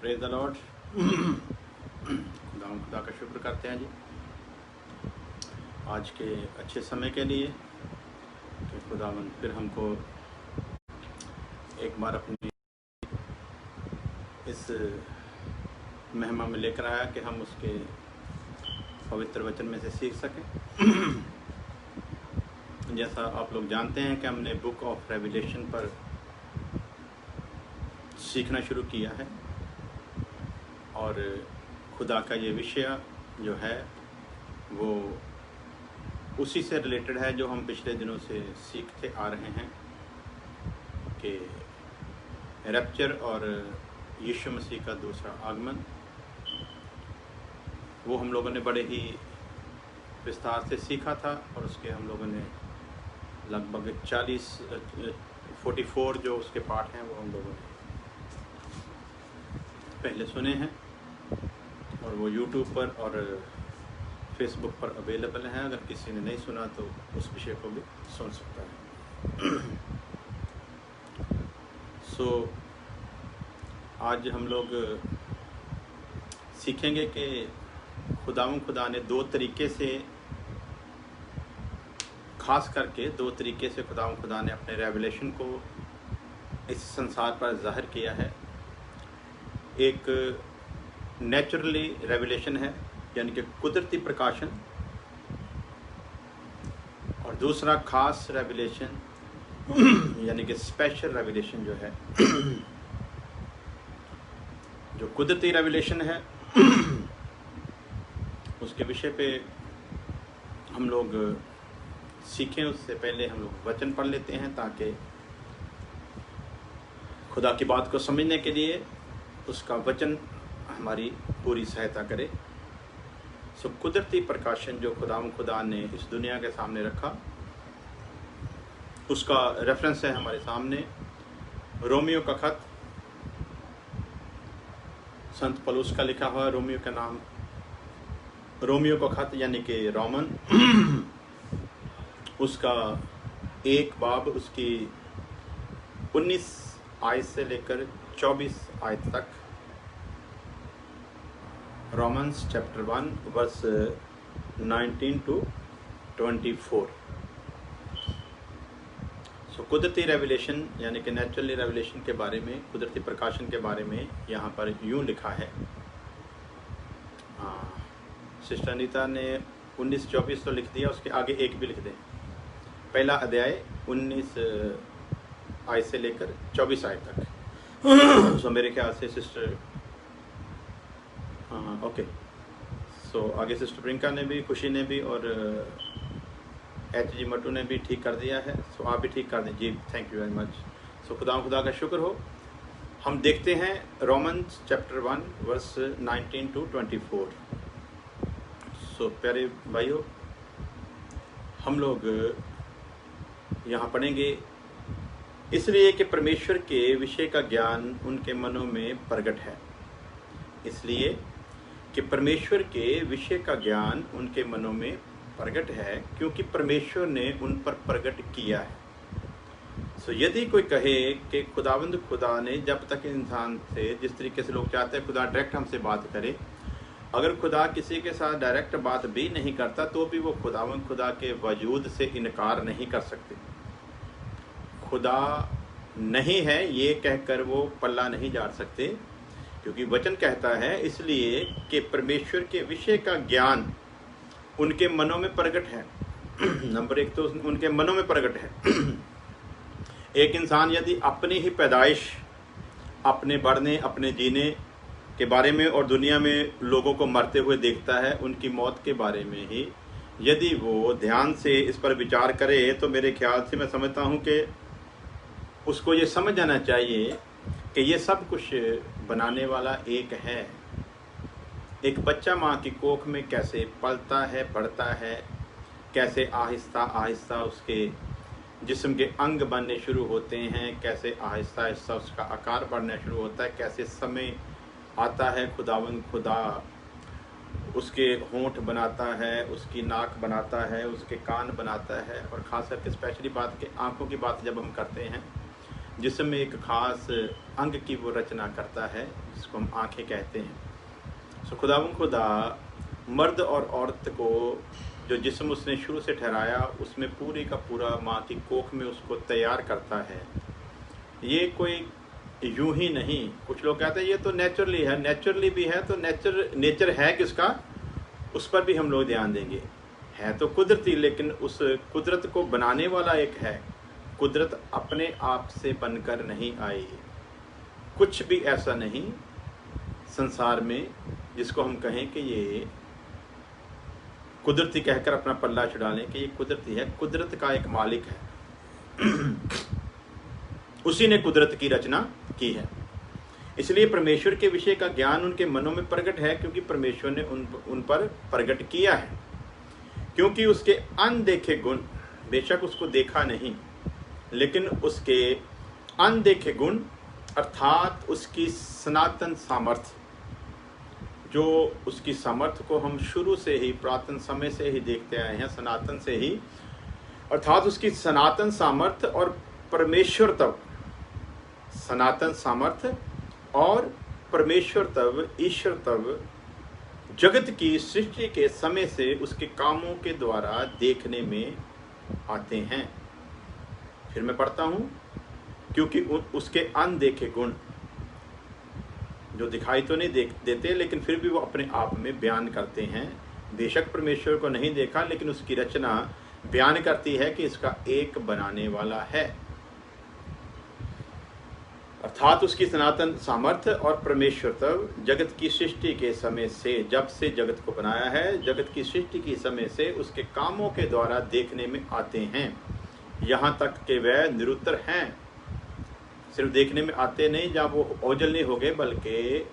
Praise the Lord. खुदा का शुक्र करते हैं जी आज के अच्छे समय के लिए कि खुदावन फिर हमको एक बार अपनी इस महिमा में लेकर आया कि हम उसके पवित्र वचन में से सीख सकें। जैसा आप लोग जानते हैं कि हमने बुक ऑफ रेवलेशन पर सीखना शुरू किया है और खुदा का ये विषय जो है वो उसी से रिलेटेड है जो हम पिछले दिनों से सीखते आ रहे हैं कि रैप्चर और यीशु मसीह का दूसरा आगमन। वो हम लोगों ने बड़े ही विस्तार से सीखा था और उसके हम लोगों ने लगभग 44 जो उसके पार्ट हैं वो हम लोगों ने पहले सुने हैं और वो YouTube पर और Facebook पर अवेलेबल है। अगर किसी ने नहीं सुना तो उस विषय को भी सुन सकता है। आज हम लोग सीखेंगे कि खुदा ने दो तरीके से, खास करके दो तरीके से खुदा ने अपने रेवलेशन को इस संसार पर जाहिर किया है। एक नेचुरली रेवलेशन है यानी कि कुदरती प्रकाशन, और दूसरा खास रेवलेशन यानी कि स्पेशल रेवलेशन जो है जो कुदरती रेवलेशन है उसके विषय पे हम लोग सीखें। उससे पहले हम लोग वचन पढ़ लेते हैं ताकि खुदा की बात को समझने के लिए उसका वचन हमारी पूरी सहायता करे। कुदरती प्रकाशन जो खुदा ने इस दुनिया के सामने रखा उसका रेफरेंस है हमारे सामने रोमियो का खत, संत पौलुस का लिखा हुआ रोमियो का नाम, रोमियो का खत यानी कि रोमन, उसका 1 बाब उसकी 19 आयत से लेकर 24 आयत तक। Romans chapter 1 verse 19 to 24। कुदरती रेवलेशन यानी कि नेचुरली रेवलेशन के बारे में, कुदरती प्रकाशन के बारे में यहाँ पर यूँ लिखा है। सिस्टर अनीता ने 19-24 तो लिख दिया, उसके आगे एक भी लिख दें। पहला अध्याय 19 आयत से लेकर 24 आयत तक। मेरे ख्याल से सिस्टर ओके। आगे सिस्टर प्रियंका ने भी, खुशी ने भी और HG मटू ने भी ठीक कर दिया है। आप भी ठीक कर दें जी, थैंक यू वेरी मच। खुदा का शुक्र हो। हम देखते हैं रोमन्स चैप्टर 1 वर्स 19 to 24। प्यारे भाइयों, हम लोग यहाँ पढ़ेंगे इसलिए कि परमेश्वर के विषय का ज्ञान उनके मनों में प्रकट है। इसलिए कि परमेश्वर के विषय का ज्ञान उनके मनों में प्रकट है क्योंकि परमेश्वर ने उन पर प्रकट किया है। यदि कोई कहे कि खुदा ने जब तक इंसान से, जिस तरीके से लोग चाहते हैं खुदा डायरेक्ट हमसे बात करे, अगर खुदा किसी के साथ डायरेक्ट बात भी नहीं करता तो भी वो खुदा के वजूद से इनकार नहीं कर सकते। खुदा नहीं है ये कहकर वो पल्ला नहीं झाड़ सकते, क्योंकि वचन कहता है इसलिए कि परमेश्वर के विषय का ज्ञान उनके मनों में प्रकट है। नंबर 1 तो उनके मनों में प्रकट है। एक इंसान यदि अपनी ही पैदाइश, अपने बढ़ने, अपने जीने के बारे में और दुनिया में लोगों को मरते हुए देखता है, उनकी मौत के बारे में ही यदि वो ध्यान से इस पर विचार करे तो मेरे ख्याल से मैं समझता हूँ कि उसको ये समझ जाना चाहिए कि ये सब कुछ बनाने वाला एक है। एक बच्चा माँ की कोख में कैसे पलता है, बढ़ता है, कैसे आहिस्ता आहिस्ता उसके जिस्म के अंग बनने शुरू होते हैं, कैसे आहिस्ता आहिस्ता उसका आकार बढ़ना शुरू होता है, कैसे समय आता है खुदा उसके होंठ बनाता है, उसकी नाक बनाता है, उसके कान बनाता है। और ख़ास करके स्पेशली बात के आँखों की बात जब हम करते हैं जिस्म में एक खास अंग की वो रचना करता है जिसको हम आंखें कहते हैं। सो खुदा मर्द और औरत को जो जिस्म उसने शुरू से ठहराया उसमें पूरी का पूरा माँ की कोख में उसको तैयार करता है। ये कोई यूं ही नहीं, कुछ लोग कहते हैं ये तो नेचुरली है, नेचुरली भी है तो नेचर है किसका, उस पर भी हम लोग ध्यान देंगे। है तो कुदरती, लेकिन उस कुदरत को बनाने वाला एक है। कुदरत अपने आप से बनकर नहीं आई, कुछ भी ऐसा नहीं संसार में जिसको हम कहें कि ये कुदरती कहकर अपना पल्ला छुड़ा लें कि ये कुदरती है। कुदरत का एक मालिक है उसी ने कुदरत की रचना की है। इसलिए परमेश्वर के विषय का ज्ञान उनके मनों में प्रकट है, क्योंकि परमेश्वर ने उन पर प्रकट किया है। क्योंकि उसके अनदेखे गुण, बेशक उसको देखा नहीं, लेकिन उसके अनदेखे गुण अर्थात उसकी सनातन सामर्थ्य, जो उसकी सामर्थ्य को हम शुरू से ही पुरातन समय से ही देखते आए हैं, सनातन से ही, अर्थात उसकी सनातन सामर्थ्य और परमेश्वर तब, सनातन सामर्थ्य और परमेश्वर तब, ईश्वर तब जगत की सृष्टि के समय से उसके कामों के द्वारा देखने में आते हैं। फिर मैं पढ़ता हूं, क्योंकि उसके अनदेखे गुण जो दिखाई तो नहीं देते, लेकिन फिर भी वो अपने आप में बयान करते हैं। बेशक परमेश्वर को नहीं देखा, लेकिन उसकी रचना बयान करती है कि इसका एक बनाने वाला है, अर्थात उसकी सनातन सामर्थ्य और परमेश्वर तब जगत की सृष्टि के समय से, जब से जगत को बनाया है, जगत की सृष्टि के समय से उसके कामों के द्वारा देखने में आते हैं, यहाँ तक कि वह निरुत्तर हैं। सिर्फ देखने में आते नहीं, जब वो ओझल नहीं हो गए, बल्कि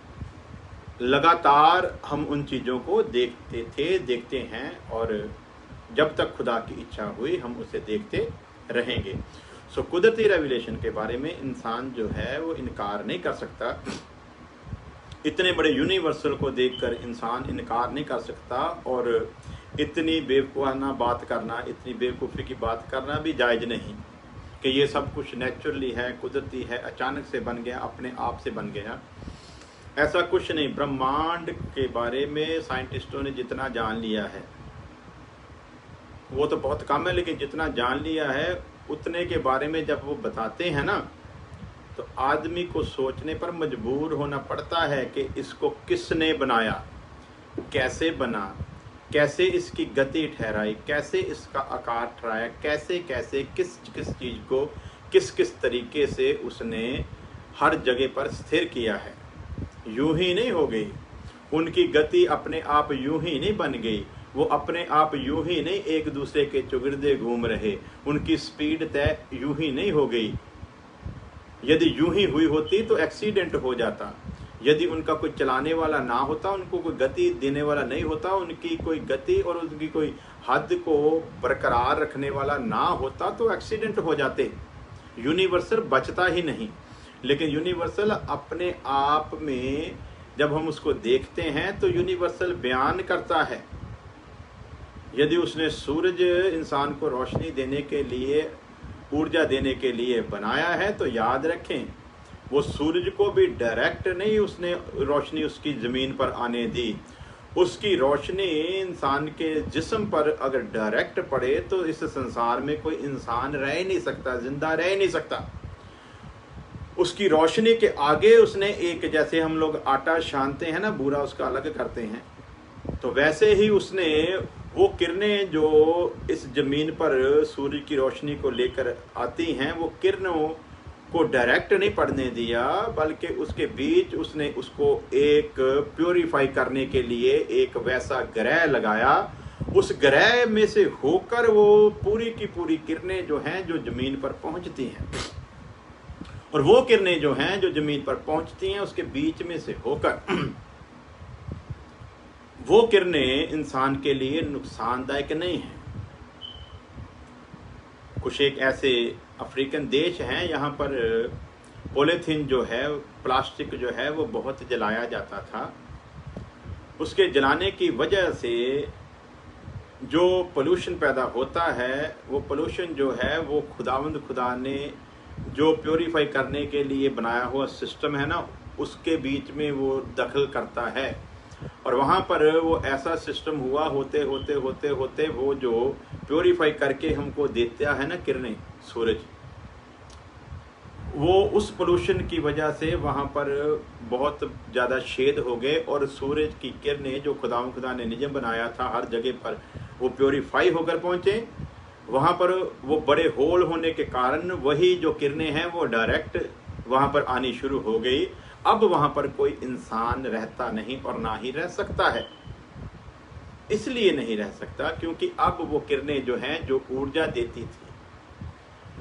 लगातार हम उन चीज़ों को देखते हैं, और जब तक खुदा की इच्छा हुई हम उसे देखते रहेंगे। सो कुदरती रेवलेशन के बारे में इंसान जो है वो इनकार नहीं कर सकता। इतने बड़े यूनिवर्सल को देखकर इंसान इनकार नहीं कर सकता, और इतनी बेवकूफ़ाना बात करना, इतनी बेवकूफ़ी की बात करना भी जायज़ नहीं कि ये सब कुछ नेचुरली है, कुदरती है, अचानक से बन गया, अपने आप से बन गया। ऐसा कुछ नहीं। ब्रह्मांड के बारे में साइंटिस्टों ने जितना जान लिया है वो तो बहुत कम है, लेकिन जितना जान लिया है उतने के बारे में जब वो बताते हैं ना, तो आदमी को सोचने पर मजबूर होना पड़ता है कि इसको किसने बनाया, कैसे बना, कैसे इसकी गति ठहराई, कैसे इसका आकार ठहराया, कैसे कैसे किस किस चीज़ को किस किस तरीके से उसने हर जगह पर स्थिर किया है। यूं ही नहीं हो गई उनकी गति, अपने आप यूं ही नहीं बन गई, वो अपने आप यूं ही नहीं एक दूसरे के चुगिर्दे घूम रहे, उनकी स्पीड तय यूं ही नहीं हो गई। यदि यूं ही हुई होती तो एक्सीडेंट हो जाता। यदि उनका कोई चलाने वाला ना होता, उनको कोई गति देने वाला नहीं होता, उनकी कोई गति और उनकी कोई हद को बरकरार रखने वाला ना होता, तो एक्सीडेंट हो जाते। यूनिवर्सल बचता ही नहीं। लेकिन यूनिवर्सल अपने आप में जब हम उसको देखते हैं तो यूनिवर्सल बयान करता है। यदि उसने सूरज इंसान को रोशनी देने के लिए, ऊर्जा देने के लिए बनाया है, तो याद रखें वो सूरज को भी डायरेक्ट नहीं उसने रोशनी उसकी ज़मीन पर आने दी। उसकी रोशनी इंसान के जिस्म पर अगर डायरेक्ट पड़े तो इस संसार में कोई इंसान रह ही नहीं सकता, जिंदा रह ही नहीं सकता। उसकी रोशनी के आगे उसने एक, जैसे हम लोग आटा छानते हैं ना, बूरा उसका अलग करते हैं, तो वैसे ही उसने वो किरणें जो इस ज़मीन पर सूर्य की रोशनी को लेकर आती हैं, वो किरणों को डायरेक्ट नहीं पड़ने दिया, बल्कि उसके बीच उसने उसको एक प्योरीफाई करने के लिए एक वैसा ग्रह लगाया। उस ग्रह में से होकर वो पूरी की पूरी किरणें जो हैं जो ज़मीन पर पहुंचती हैं, और वो किरणें जो हैं जो ज़मीन पर पहुंचती हैं उसके बीच में से होकर वो किरणें इंसान के लिए नुकसानदायक नहीं हैं। कुछ एक ऐसे अफ्रीकन देश हैं यहाँ पर पॉलीथीन जो है, प्लास्टिक जो है, वो बहुत जलाया जाता था। उसके जलाने की वजह से जो पोल्यूशन पैदा होता है, वो पोल्यूशन जो है वो खुदा ने जो प्योरीफाई करने के लिए बनाया हुआ सिस्टम है ना, उसके बीच में वो दखल करता है। और वहाँ पर वो ऐसा सिस्टम हुआ, होते होते होते होते वो जो प्योरीफाई करके हमको देता है ना किरणें, सूरज, वो उस पोल्यूशन की वजह से वहाँ पर बहुत ज़्यादा शेड हो गए और सूरज की किरणें जो खुदा ने निज़म बनाया था हर जगह पर वो प्योरीफाई होकर पहुँचे। वहाँ पर वो बड़े होल होने के कारण वही जो किरणें हैं वो डायरेक्ट वहाँ पर आनी शुरू हो गई। अब वहाँ पर कोई इंसान रहता नहीं और ना ही रह सकता है। इसलिए नहीं रह सकता क्योंकि अब वो किरणें जो हैं, जो ऊर्जा देती थी,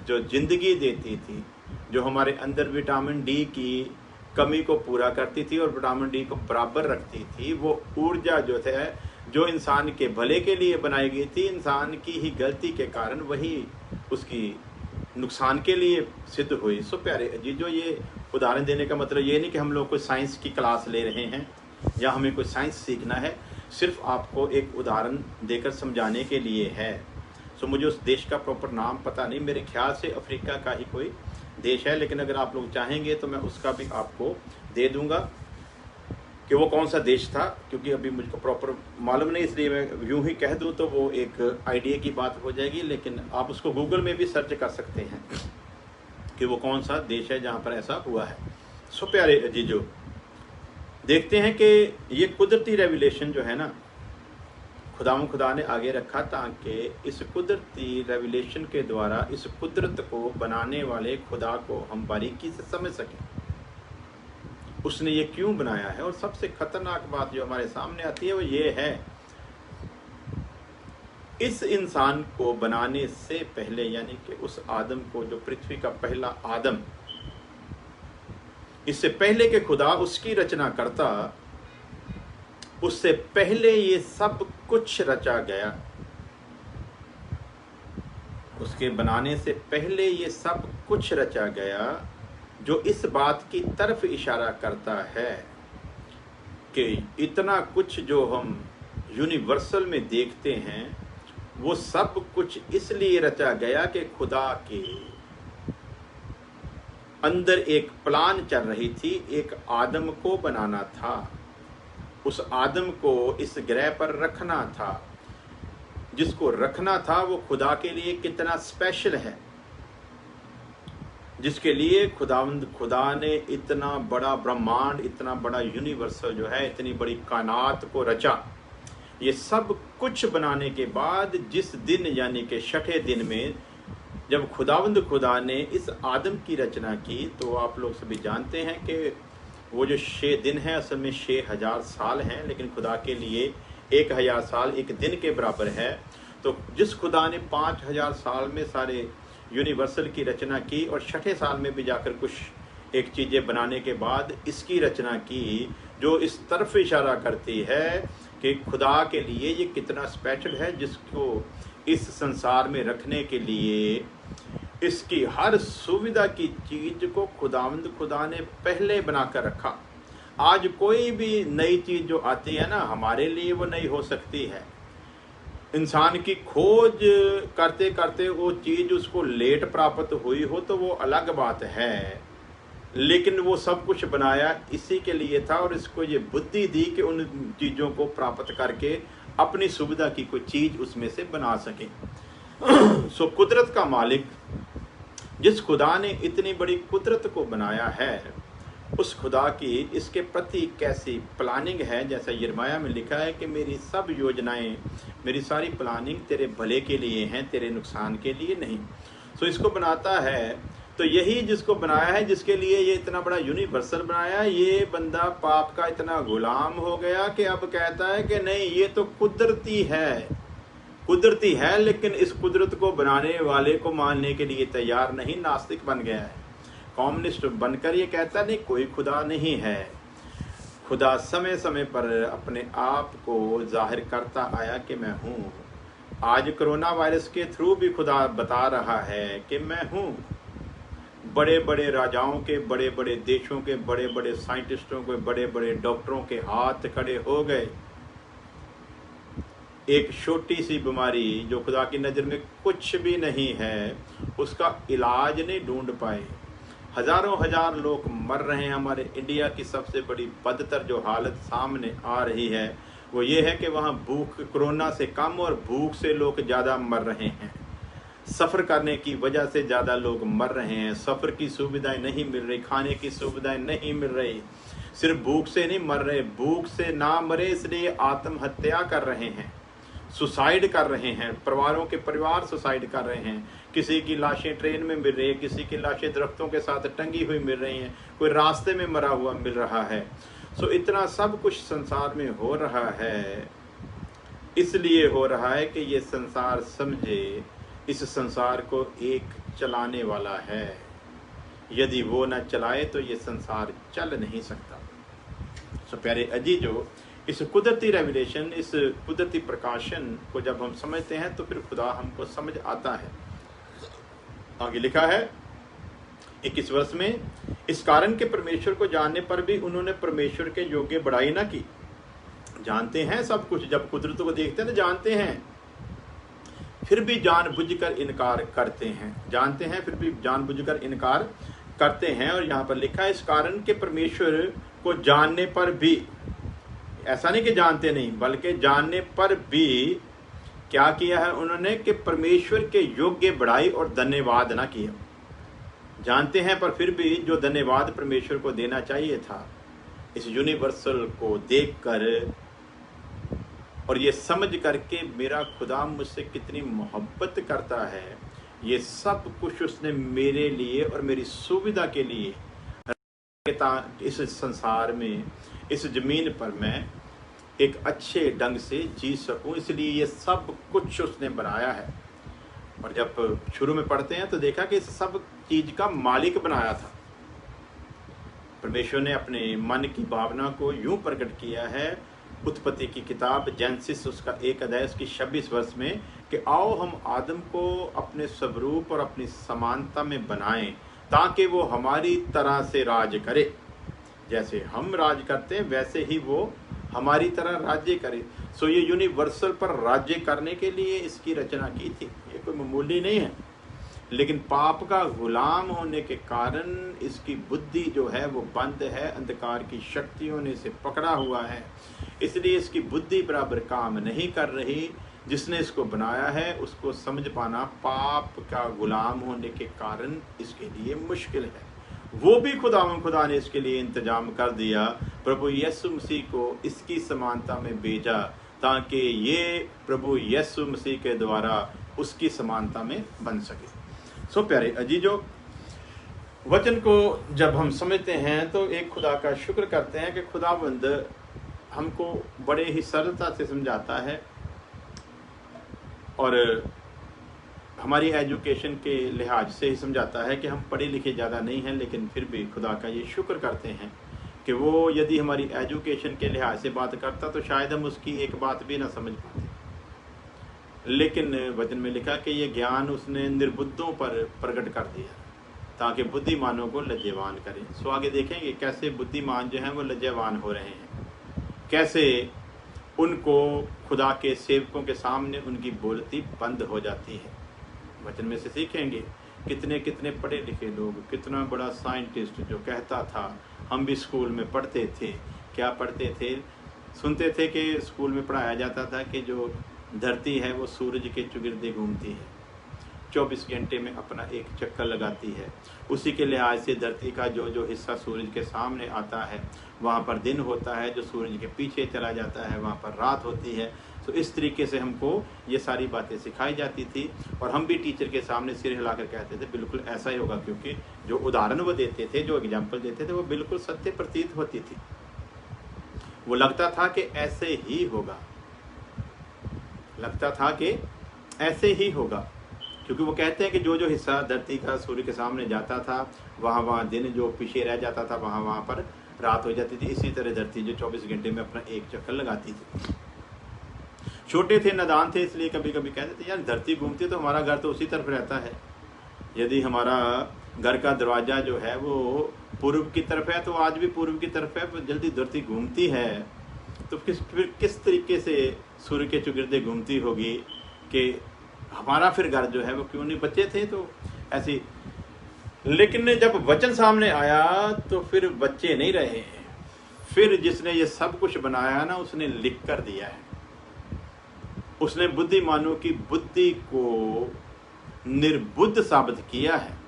जो जिंदगी देती थी, जो हमारे अंदर विटामिन डी की कमी को पूरा करती थी और विटामिन डी को बराबर रखती थी, वो ऊर्जा जो है जो इंसान के भले के लिए बनाई गई थी, इंसान की ही गलती के कारण वही उसकी नुकसान के लिए सिद्ध हुई। सो प्यारे अजीजों, ये उदाहरण देने का मतलब ये नहीं कि हम लोग कोई साइंस की क्लास ले रहे हैं या हमें कोई साइंस सीखना है, सिर्फ आपको एक उदाहरण देकर समझाने के लिए है। सो मुझे उस देश का प्रॉपर नाम पता नहीं, मेरे ख्याल से अफ्रीका का ही कोई देश है, लेकिन अगर आप लोग चाहेंगे तो मैं उसका भी आपको दे दूंगा कि वो कौन सा देश था, क्योंकि अभी मुझको प्रॉपर मालूम नहीं, इसलिए मैं यूं ही कह दूं तो वो एक आइडिया की बात हो जाएगी। लेकिन आप उसको गूगल में भी सर्च कर सकते हैं कि वो कौन सा देश है जहां पर ऐसा हुआ है। सो प्यारे अजीजों, देखते हैं कि ये कुदरती रेवलेशन जो है ना, खुदा ने आगे रखा ताकि इस कुदरती रेवलेशन के द्वारा इस कुदरत को बनाने वाले खुदा को हम बारीकी से समझ सकें, उसने ये क्यों बनाया है। और सबसे खतरनाक बात जो हमारे सामने आती है वो ये है, इस इंसान को बनाने से पहले, यानी कि उस आदम को जो पृथ्वी का पहला आदम, इससे पहले के खुदा उसकी रचना करता, उससे पहले ये सब कुछ रचा गया। उसके बनाने से पहले ये सब कुछ रचा गया, जो इस बात की तरफ इशारा करता है कि इतना कुछ जो हम यूनिवर्सल में देखते हैं वो सब कुछ इसलिए रचा गया कि खुदा के अंदर एक प्लान चल रही थी, एक आदम को बनाना था, उस आदम को इस ग्रह पर रखना था। जिसको रखना था वो खुदा के लिए कितना स्पेशल है, जिसके लिए खुदा ने इतना बड़ा ब्रह्मांड, इतना बड़ा यूनिवर्सल जो है, इतनी बड़ी कायनात को रचा। ये सब कुछ बनाने के बाद जिस दिन, यानी कि छठे दिन में जब खुदा ने इस आदम की रचना की, तो आप लोग सभी जानते हैं कि वो जो 6 दिन है असल में 6000 साल हैं, लेकिन खुदा के लिए 1000 साल एक दिन के बराबर है। तो जिस खुदा ने 5000 साल में सारे यूनिवर्सल की रचना की और छठे साल में भी जाकर कुछ एक चीज़ें बनाने के बाद इसकी रचना की, जो इस तरफ इशारा करती है कि खुदा के लिए ये कितना स्पेशल है, जिसको इस संसार में रखने के लिए इसकी हर सुविधा की चीज को खुदा ने पहले बनाकर रखा। आज कोई भी नई चीज जो आती है ना, हमारे लिए वो नई हो सकती है। इंसान की खोज करते करते वो चीज उसको लेट प्राप्त हुई हो तो वो अलग बात है, लेकिन वो सब कुछ बनाया इसी के लिए था और इसको ये बुद्धि दी कि उन चीज़ों को प्राप्त करके अपनी सुविधा की कोई चीज़ उसमें से बना सके। सो कुदरत का मालिक, जिस खुदा ने इतनी बड़ी कुदरत को बनाया है, उस खुदा की इसके प्रति कैसी प्लानिंग है। जैसा यिर्मयाह में लिखा है कि मेरी सब योजनाएं, मेरी सारी प्लानिंग तेरे भले के लिए हैं, तेरे नुकसान के लिए नहीं। सो इसको बनाता है तो यही जिसको बनाया है, जिसके लिए ये इतना बड़ा यूनिवर्सल बनाया, ये बंदा पाप का इतना गुलाम हो गया कि अब कहता है कि नहीं, ये तो कुदरती है, लेकिन इस कुदरत को बनाने वाले को मानने के लिए तैयार नहीं, नास्तिक बन गया है, कम्युनिस्ट बनकर ये कहता नहीं कोई खुदा नहीं है। खुदा समय समय पर अपने आप को जाहिर करता आया कि मैं हूँ। आज कोरोना वायरस के थ्रू भी खुदा बता रहा है कि मैं हूँ। बड़े बड़े राजाओं के, बड़े बड़े देशों के, बड़े बड़े साइंटिस्टों के, बड़े बड़े डॉक्टरों के हाथ खड़े हो गए। एक छोटी सी बीमारी जो खुदा की नज़र में कुछ भी नहीं है, उसका इलाज नहीं ढूंढ पाए। हजारों हजार लोग मर रहे हैं। हमारे इंडिया की सबसे बड़ी बदतर जो हालत सामने आ रही है वो ये है कि वहाँ भूख कोरोना से कम और भूख से लोग ज़्यादा मर रहे हैं। सफ़र करने की वजह से ज़्यादा लोग मर रहे हैं। सफ़र की सुविधाएं नहीं मिल रही, खाने की सुविधाएं नहीं मिल रही। सिर्फ भूख से नहीं मर रहे, भूख से ना मरे इसलिए आत्महत्या कर रहे हैं, सुसाइड कर रहे हैं, परिवारों के परिवार सुसाइड कर रहे हैं। किसी की लाशें ट्रेन में मिल रही है, किसी की लाशें दरख्तों के साथ टंगी हुई मिल रही हैं, कोई रास्ते में मरा हुआ मिल रहा है। सो इतना सब कुछ संसार में हो रहा है, इसलिए हो रहा है कि ये संसार समझे इस संसार को एक चलाने वाला है। यदि वो न चलाए तो ये संसार चल नहीं सकता। सो प्यारे अजीजों, इस कुदरती रेवलेशन, इस कुदरती प्रकाशन को जब हम समझते हैं तो फिर खुदा हमको समझ आता है। आगे लिखा है 21 वर्ष में, इस कारण के परमेश्वर को जानने पर भी उन्होंने परमेश्वर के योग्य बड़ाई न की। जानते हैं सब कुछ, जब कुदरत को देखते हैं तो जानते हैं, फिर भी जानबूझकर इनकार करते हैं। जानते हैं फिर भी जानबूझकर इनकार करते हैं। और यहाँ पर लिखा है इस कारण के परमेश्वर को जानने पर भी, ऐसा नहीं कि जानते नहीं, बल्कि जानने पर भी क्या किया है उन्होंने कि परमेश्वर के योग्य बढ़ाई और धन्यवाद ना किया। जानते हैं पर फिर भी जो धन्यवाद परमेश्वर को देना चाहिए था, इस यूनिवर्सल को देखकर और ये समझ करके मेरा खुदा मुझसे कितनी मोहब्बत करता है, ये सब कुछ उसने मेरे लिए और मेरी सुविधा के लिए इस संसार में, इस जमीन पर मैं एक अच्छे ढंग से जी सकूं, इसलिए ये सब कुछ उसने बनाया है। और जब शुरू में पढ़ते हैं तो देखा कि इस सब चीज का मालिक बनाया था। परमेश्वर ने अपने मन की भावना को यूं प्रकट किया है उत्पत्ति की किताब जेनेसिस उसका 1 अध्याय उसकी 26 वर्ष में कि आओ हम आदम को अपने स्वरूप और अपनी समानता में बनाएं ताकि वो हमारी तरह से राज करे। जैसे हम राज करते हैं वैसे ही वो हमारी तरह राज्य करे। सो ये यूनिवर्सल पर राज्य करने के लिए इसकी रचना की थी। ये कोई मामूली नहीं है, लेकिन पाप का गुलाम होने के कारण इसकी बुद्धि जो है वो बंद है, अंधकार की शक्तियों ने इसे पकड़ा हुआ है, इसलिए इसकी बुद्धि बराबर काम नहीं कर रही। जिसने इसको बनाया है उसको समझ पाना पाप का गुलाम होने के कारण इसके लिए मुश्किल है। वो भी खुदा ने इसके लिए इंतजाम कर दिया, प्रभु यीशु मसीह को इसकी समानता में भेजा ताकि ये प्रभु यीशु मसीह के द्वारा उसकी समानता में बन सके। सो प्यारे अजीजों, वचन को जब हम समझते हैं तो एक खुदा का शुक्र करते हैं कि खुदावंद हमको बड़े ही सरलता से समझाता है और हमारी एजुकेशन के लिहाज से ही समझाता है कि हम पढ़े लिखे ज़्यादा नहीं हैं, लेकिन फिर भी खुदा का ये शुक्र करते हैं कि वो यदि हमारी एजुकेशन के लिहाज से बात करता तो शायद हम उसकी एक बात भी ना समझ पाते। लेकिन वचन में लिखा कि ये ज्ञान उसने निर्बुद्धों पर प्रकट कर दिया ताकि बुद्धिमानों को लज्जावान करे। सो आगे देखेंगे कैसे बुद्धिमान जो हैं वो लज्जावान हो रहे हैं, कैसे उनको खुदा के सेवकों के सामने उनकी बोलती बंद हो जाती है। वचन में से सीखेंगे कितने कितने पढ़े लिखे लोग, कितना बड़ा साइंटिस्ट जो कहता था, हम भी स्कूल में पढ़ते थे, क्या पढ़ते थे, सुनते थे कि स्कूल में पढ़ाया जाता था कि जो धरती है वो सूरज के चुगिर्दे घूमती है, 24 घंटे में अपना एक चक्कर लगाती है। उसी के लिहाज से धरती का जो जो हिस्सा सूरज के सामने आता है वहाँ पर दिन होता है, जो सूरज के पीछे चला जाता है वहाँ पर रात होती है। तो इस तरीके से हमको ये सारी बातें सिखाई जाती थी और हम भी टीचर के सामने सिर हिलाकर कहते थे बिल्कुल ऐसा ही होगा, क्योंकि जो उदाहरण वो देते थे, जो एग्जाम्पल देते थे वो बिल्कुल सत्य प्रतीत होती थी। वो लगता था कि ऐसे ही होगा, लगता था कि ऐसे ही होगा, क्योंकि वो कहते हैं कि जो जो हिस्सा धरती का सूर्य के सामने जाता था वहाँ वहाँ दिन, जो पीछे रह जाता था वहाँ वहाँ पर रात हो जाती थी। इसी तरह धरती जो 24 घंटे में अपना एक चक्कर लगाती थी। छोटे थे, नादान थे, इसलिए कभी कभी कहते थे यार धरती घूमती है तो हमारा घर तो उसी तरफ रहता है। यदि हमारा घर का दरवाज़ा जो है वो पूर्व की तरफ है तो आज भी पूर्व की तरफ है, जल्दी धरती घूमती है तो फिर किस तरीके से सूर्य के चुगिर्दे घूमती होगी कि हमारा फिर घर जो है वो क्यों नहीं। बच्चे थे तो ऐसी लेकिन जब वचन सामने आया तो फिर बच्चे नहीं रहे। फिर जिसने ये सब कुछ बनाया ना, उसने लिख कर दिया है। उसने बुद्धिमानों की बुद्धि को निर्बुद्ध साबित किया है।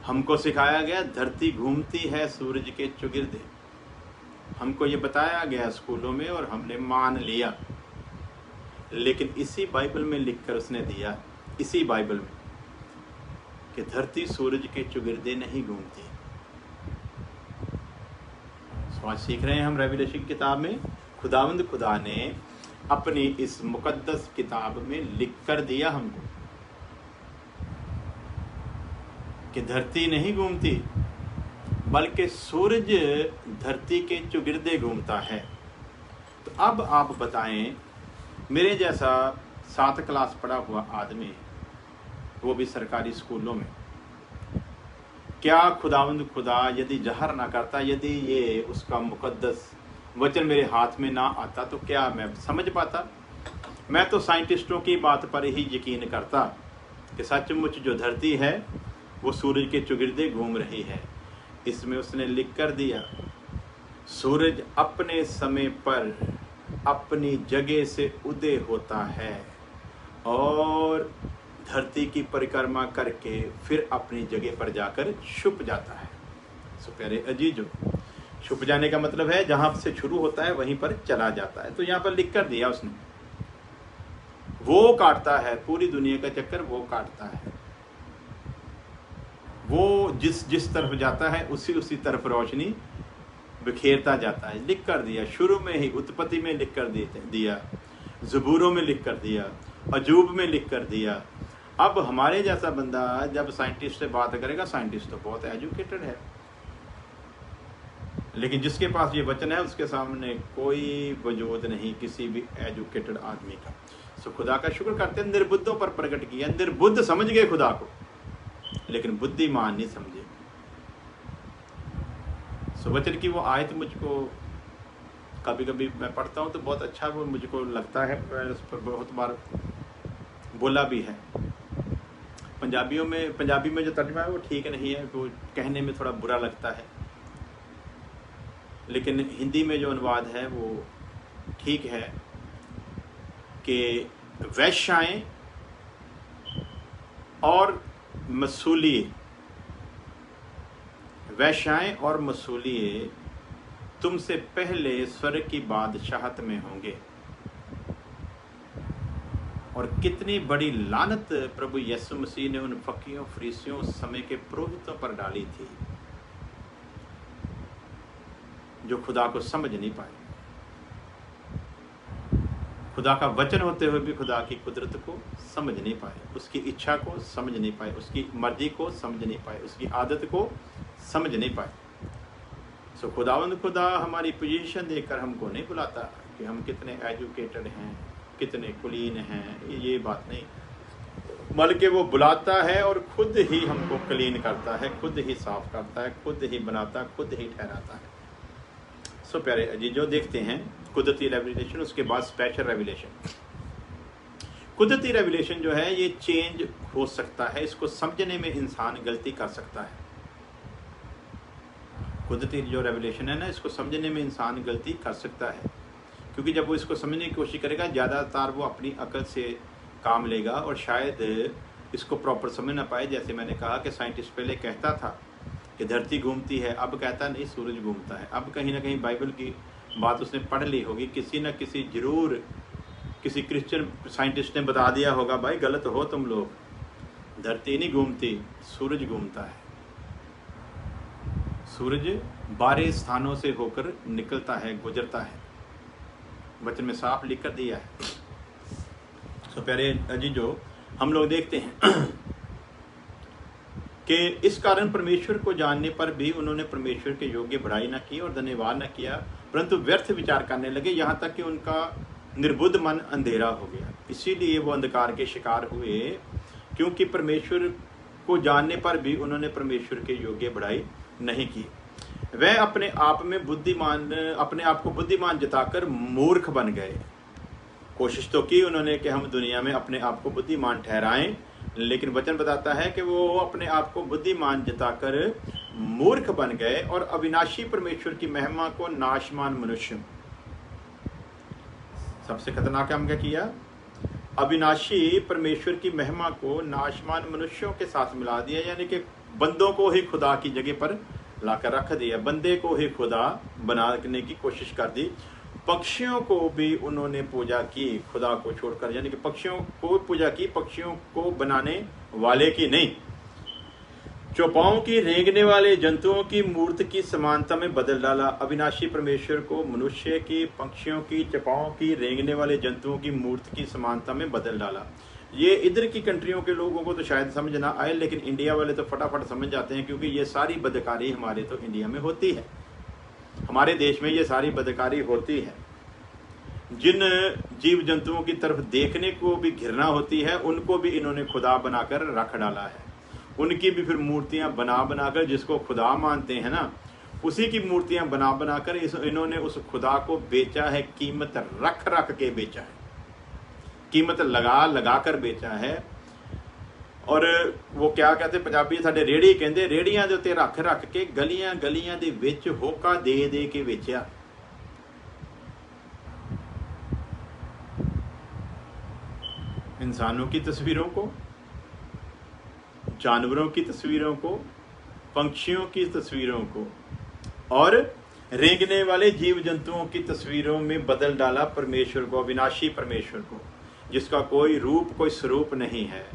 हमको सिखाया गया धरती घूमती है सूरज के चुगिर्दे। हमको ये बताया गया स्कूलों में और हमने मान लिया। लेकिन इसी बाइबल में लिखकर उसने दिया, इसी बाइबल में, कि धरती सूरज के चुगिर्दे नहीं घूमती। आज सीख रहे हैं हम रेवलेशन की किताब में खुदावंद खुदा ने अपनी इस मुकद्दस किताब में लिख कर दिया हमको कि धरती नहीं घूमती, बल्कि सूरज धरती के चुगिर्दे घूमता है। तो अब आप बताएं, मेरे जैसा 7 क्लास पढ़ा हुआ आदमी, वो भी सरकारी स्कूलों में, क्या खुदावंद खुदा यदि जहर ना करता, यदि ये उसका मुकद्दस वचन मेरे हाथ में ना आता, तो क्या मैं समझ पाता? मैं तो साइंटिस्टों की बात पर ही यकीन करता कि सचमुच जो धरती है वो सूरज के चुगिर्दे घूम रही है। इसमें उसने लिख कर दिया, सूरज अपने समय पर अपनी जगह से उदय होता है और धरती की परिक्रमा करके फिर अपनी जगह पर जाकर छुप जाता है। सो प्यारे अजीजों, छुप जाने का मतलब है जहां से शुरू होता है वहीं पर चला जाता है। तो यहाँ पर लिख कर दिया उसने, वो काटता है पूरी दुनिया का चक्कर, वो काटता है। वो जिस तरफ जाता है उसी तरफ रोशनी बिखेरता जाता है। लिख कर दिया शुरू में ही, उत्पत्ति में लिख कर दिया, ज़बूरों में लिख कर दिया, अजूब में लिख कर दिया। अब हमारे जैसा बंदा जब साइंटिस्ट से बात करेगा, साइंटिस्ट तो बहुत एजुकेटेड है, लेकिन जिसके पास ये वचन है उसके सामने कोई वजूद नहीं किसी भी एजुकेटेड आदमी का। सो खुदा का शुक्र करते हैं, निर्बुद्धों पर प्रकट किया। निर्बुद्ध समझ गए खुदा को, लेकिन बुद्धिमान नहीं समझे। सो वचन की वो आयत मुझको कभी कभी मैं पढ़ता हूँ तो बहुत अच्छा वो मुझको लगता है। मैंने उस पर बहुत बार बोला भी है। पंजाबी में जो तर्जुमा है वो ठीक नहीं है, वो कहने में थोड़ा बुरा लगता है, लेकिन हिंदी में जो अनुवाद है वो ठीक है कि वैश्याएं और मसूलिए, वैश्याएं और मसूलिए तुमसे पहले स्वर्ग की बादशाहत में होंगे। और कितनी बड़ी लानत प्रभु यीशु मसीह ने उन फकीरों, फरीसियों, समय के पुरोहितों पर डाली थी जो खुदा को समझ नहीं पाए। खुदा का वचन होते हुए भी खुदा की कुदरत को समझ नहीं पाए, उसकी इच्छा को समझ नहीं पाए, उसकी मर्जी को समझ नहीं पाए, उसकी आदत को समझ नहीं पाए। सो खुदावंद खुदा हमारी पोजीशन देखकर हमको नहीं बुलाता कि हम कितने एजुकेटेड हैं, कितने कुलीन हैं, ये बात नहीं, बल्कि वो बुलाता है और खुद ही हमको क्लीन करता है, खुद ही साफ करता है, खुद ही बनाता, खुद ही ठहराता है। सो प्यारे अजीजों, देखते हैं कुदरती रेवलेशन, उसके बाद स्पेशल रेवलेशन। कुदरती रेवलेशन जो है ये चेंज हो सकता है, इसको समझने में इंसान गलती कर सकता है। कुदरती जो रेवलेशन है ना, इसको समझने में इंसान गलती कर सकता है, क्योंकि जब वो इसको समझने की कोशिश करेगा ज़्यादातर वो अपनी अकल से काम लेगा और शायद इसको प्रॉपर समझ ना पाए। जैसे मैंने कहा कि साइंटिस्ट पहले कहता था कि धरती घूमती है, अब कहता नहीं सूरज घूमता है। अब कहीं ना कहीं बाइबल की बात उसने पढ़ ली होगी, किसी न किसी जरूर किसी क्रिश्चियन साइंटिस्ट ने बता दिया होगा, भाई गलत हो तुम लोग, धरती नहीं घूमती, सूरज घूमता है। सूरज 12 स्थानों से होकर निकलता है, गुजरता है, वचन में साफ लिख कर दिया है। तो प्यारे अजीजों, हम लोग देखते हैं कि इस कारण परमेश्वर को जानने पर भी उन्होंने परमेश्वर के योग्य बढ़ाई न की और धन्यवाद न किया, परंतु व्यर्थ विचार करने लगे, यहाँ तक कि उनका निर्बुद्ध मन अंधेरा हो गया। इसीलिए वो अंधकार के शिकार हुए, क्योंकि परमेश्वर को जानने पर भी उन्होंने परमेश्वर के योग्य बढ़ाई नहीं की। वह अपने आप को बुद्धिमान जताकर मूर्ख बन गए। कोशिश तो की उन्होंने कि हम दुनिया में अपने आप को बुद्धिमान ठहराएं, लेकिन वचन बताता है कि वो अपने आप को बुद्धिमान जताकर मूर्ख बन गए और अविनाशी परमेश्वर की महिमा को नाशमान मनुष्य। सबसे खतरनाक काम क्या किया? अविनाशी परमेश्वर की महिमा को नाशमान मनुष्यों के साथ मिला दिया, यानी कि बंदों को ही खुदा की जगह पर लाकर रख दिया, बंदे को ही खुदा बनाने की कोशिश कर दी। पक्षियों को भी उन्होंने पूजा की खुदा को छोड़कर, यानी कि पक्षियों को पूजा की, पक्षियों को बनाने वाले की नहीं। चौपाओं की रेंगने वाले जंतुओं की मूर्त की समानता में बदल डाला। अविनाशी परमेश्वर को मनुष्य की, पक्षियों की, चौपाओं की, रेंगने वाले जंतुओं की मूर्त की समानता में बदल डाला। ये इधर की कंट्रियों के लोगों को तो शायद समझ ना आए, लेकिन इंडिया वाले तो फटाफट समझ जाते हैं, क्योंकि ये सारी बदकारी हमारे तो इंडिया में होती है, हमारे देश में ये सारी बदकारी होती है। जिन जीव जंतुओं की तरफ देखने को भी घृणा होती है, उनको भी इन्होंने खुदा बनाकर रख डाला है। उनकी भी फिर मूर्तियां बना बनाकर, जिसको खुदा मानते हैं ना, उसी की मूर्तियां बना बनाकर इन्होंने उस खुदा को बेचा है, कीमत रख रख के बेचा है, कीमत लगा लगा कर बेचा है। और वो क्या कहते पंजाबी साडे रेड़ी कहते, रेड़ियां दे उत्ते रख रख के गलियां गलियां दे विच होका दे दे के बेचा। इंसानों की तस्वीरों को, जानवरों की तस्वीरों को, पंछियों की तस्वीरों को और रेंगने वाले जीव जंतुओं की तस्वीरों में बदल डाला परमेश्वर को, अविनाशी परमेश्वर को, जिसका कोई रूप कोई स्वरूप नहीं है,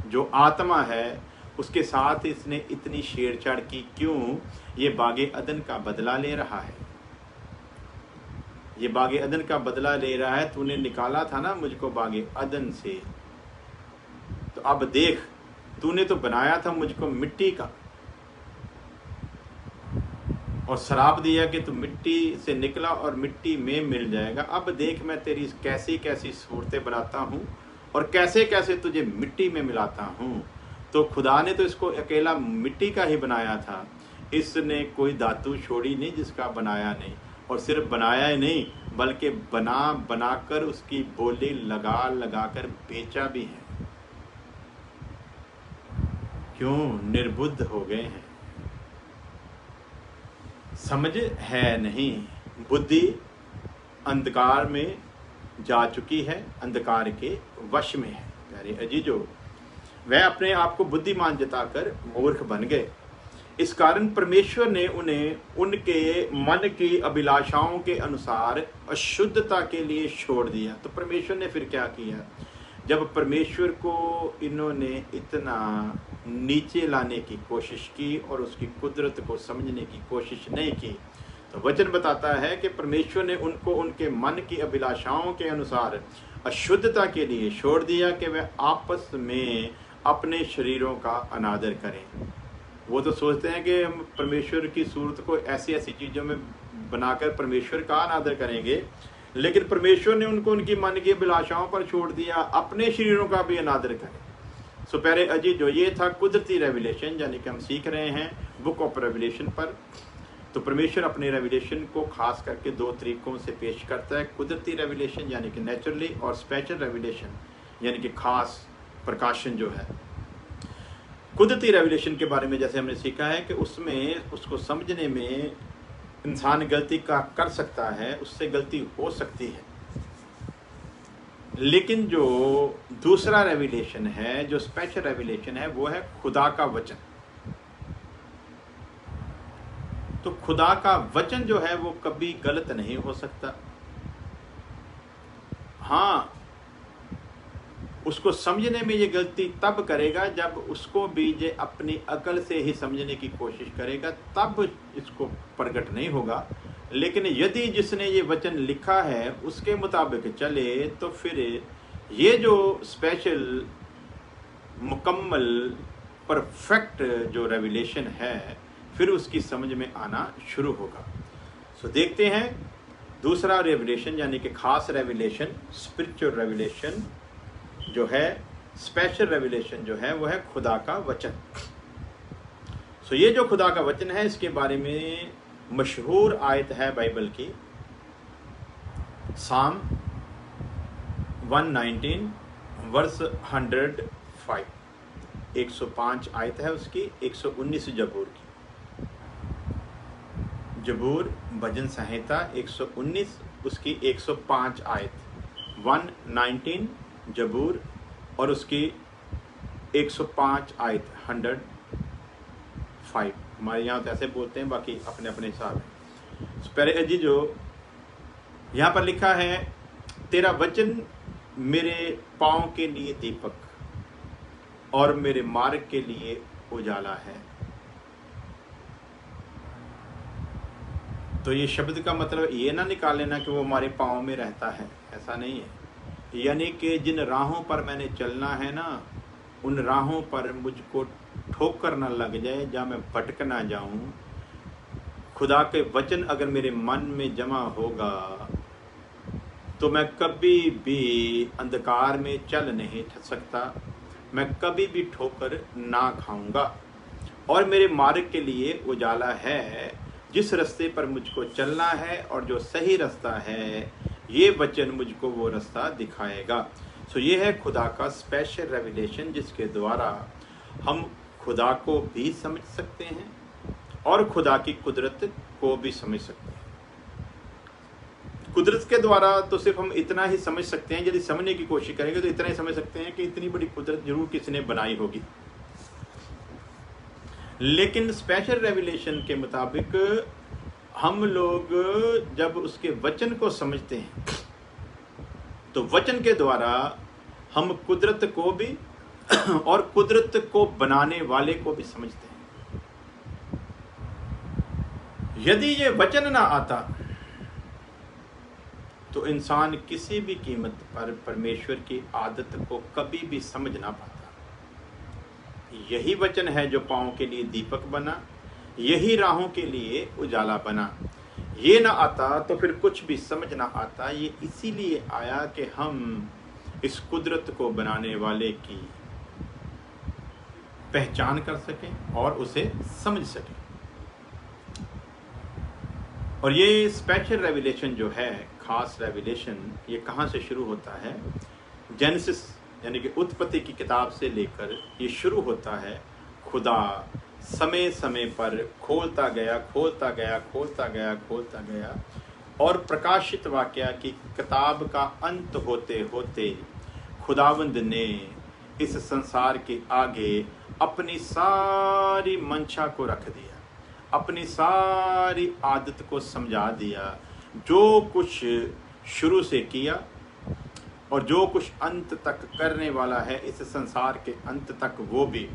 जो आत्मा है। उसके साथ इसने इतनी छेड़छाड़ की क्यों? ये बागे अदन का बदला ले रहा है, ये बागे अदन का बदला ले रहा है। तूने निकाला था ना मुझको बागे अदन से, तो अब देख, तूने तो बनाया था मुझको मिट्टी का और श्राप दिया कि तू मिट्टी से निकला और मिट्टी में मिल जाएगा। अब देख मैं तेरी कैसी कैसी सूरतें बनाता हूँ और कैसे कैसे तुझे मिट्टी में मिलाता हूँ। तो खुदा ने तो इसको अकेला मिट्टी का ही बनाया था, इसने कोई धातु छोड़ी नहीं जिसका बनाया नहीं। और सिर्फ बनाया ही नहीं, बल्कि बना बनाकर उसकी बोली लगा लगा कर बेचा भी है। क्यों? निर्बुद्ध हो गए हैं, समझ है नहीं, बुद्धि अंधकार में जा चुकी है, अंधकार के वश में है। प्यारे अजीजों, वह अपने आप को बुद्धिमान जताकर मूर्ख बन गए। इस कारण परमेश्वर ने उन्हें उनके मन की अभिलाषाओं के अनुसार अशुद्धता के लिए छोड़ दिया। तो परमेश्वर ने फिर क्या किया? जब परमेश्वर को इन्होंने इतना नीचे लाने की कोशिश की और उसकी कुदरत को समझने की कोशिश नहीं की, तो वचन बताता है कि परमेश्वर ने उनको उनके मन की अभिलाषाओं के अनुसार अशुद्धता के लिए छोड़ दिया कि वे आपस में अपने शरीरों का अनादर करें। वो तो सोचते हैं कि हम परमेश्वर की सूरत को ऐसी ऐसी चीज़ों में बनाकर परमेश्वर का अनादर करेंगे, लेकिन परमेश्वर ने उनको उनकी मन की अभिलाषाओं पर छोड़ दिया, अपने शरीरों का भी अनादर करें। सो प्यारे अजीजों, ये था कुदरती रेवलेशन, यानी कि हम सीख रहे हैं बुक ऑफ रेवलेशन पर। तो परमेश्वर अपने रेवलेशन को खास करके दो तरीकों से पेश करता है, कुदरती रेवलेशन यानी कि नेचुरली, और स्पेशल रेवलेशन यानी कि खास प्रकाशन जो है। कुदरती रेवलेशन के बारे में जैसे हमने सीखा है कि उसमें उसको समझने में इंसान गलती कर सकता है, उससे गलती हो सकती है, लेकिन जो दूसरा रेवलेशन है, जो स्पेशल रेवलेशन है, वो है खुदा का वचन। तो खुदा का वचन जो है वो कभी गलत नहीं हो सकता। हाँ, उसको समझने में ये गलती तब करेगा जब उसको भी ये अपनी अकल से ही समझने की कोशिश करेगा, तब इसको प्रकट नहीं होगा। लेकिन यदि जिसने ये वचन लिखा है उसके मुताबिक चले, तो फिर ये जो स्पेशल मुकम्मल परफेक्ट जो रेवलेशन है, फिर उसकी समझ में आना शुरू होगा। सो देखते हैं दूसरा रेवलेशन यानी कि खास रेवलेशन, स्पिरिचुअल रेवलेशन जो है, स्पेशल रेवलेशन जो है, वो है खुदा का वचन। सो ये जो खुदा का वचन है, इसके बारे में मशहूर आयत है बाइबल की, साम 119 वर्स 105। 105 आयत है उसकी, 119 जबूर की। जबूर भजन संहिता 119 उसकी 105 आयत, 119 जबूर और उसकी 105 आयत, 105। हमारे यहाँ तो ऐसे बोलते हैं, बाकी अपने अपने हिसाब है। पहले जी जो यहाँ पर लिखा है, तेरा वचन मेरे पाँव के लिए दीपक और मेरे मार्ग के लिए उजाला है। तो ये शब्द का मतलब ये ना निकाल लेना कि वो हमारे पाँव में रहता है, ऐसा नहीं है। यानी कि जिन राहों पर मैंने चलना है ना, उन राहों पर मुझको ठोकर ना लग जाए, जहाँ मैं भटक ना जाऊं। खुदा के वचन अगर मेरे मन में जमा होगा तो मैं कभी भी अंधकार में चल नहीं सकता, मैं कभी भी ठोकर ना खाऊंगा। और मेरे मार्ग के लिए उजाला है, जिस रास्ते पर मुझको चलना है और जो सही रास्ता है, ये वचन मुझको वो रास्ता दिखाएगा। सो ये है खुदा का स्पेशल रेवलेशन, जिसके द्वारा हम खुदा को भी समझ सकते हैं और खुदा की कुदरत को भी समझ सकते हैं। कुदरत के द्वारा तो सिर्फ हम इतना ही समझ सकते हैं, यदि समझने की कोशिश करेंगे तो इतना ही समझ सकते हैं कि इतनी बड़ी कुदरत जरूर किसी ने बनाई होगी। लेकिन स्पेशल रेवलेशन के मुताबिक हम लोग जब उसके वचन को समझते हैं तो वचन के द्वारा हम कुदरत को भी और कुदरत को बनाने वाले को भी समझते हैं। यदि ये वचन ना आता तो इंसान किसी भी कीमत पर परमेश्वर की आदत को कभी भी समझ ना पाता। यही वचन है जो पाँव के लिए दीपक बना, यही राहों के लिए उजाला बना। ये ना आता तो फिर कुछ भी समझ ना आता। ये इसीलिए आया कि हम इस कुदरत को बनाने वाले की पहचान कर सकें और उसे समझ सकें। और ये स्पेशल रेवलेशन जो है, खास रेवलेशन, ये कहाँ से शुरू होता है? जेनेसिस यानी कि उत्पत्ति की किताब से लेकर ये शुरू होता है। खुदा समय समय पर खोलता गया और प्रकाशित वाक्या की किताब का अंत होते होते खुदावंद ने इस संसार के आगे अपनी सारी मंशा को रख दिया, अपनी सारी आदत को समझा दिया। जो कुछ शुरू से किया और जो कुछ अंत तक करने वाला है, इस संसार के अंत तक वो भी,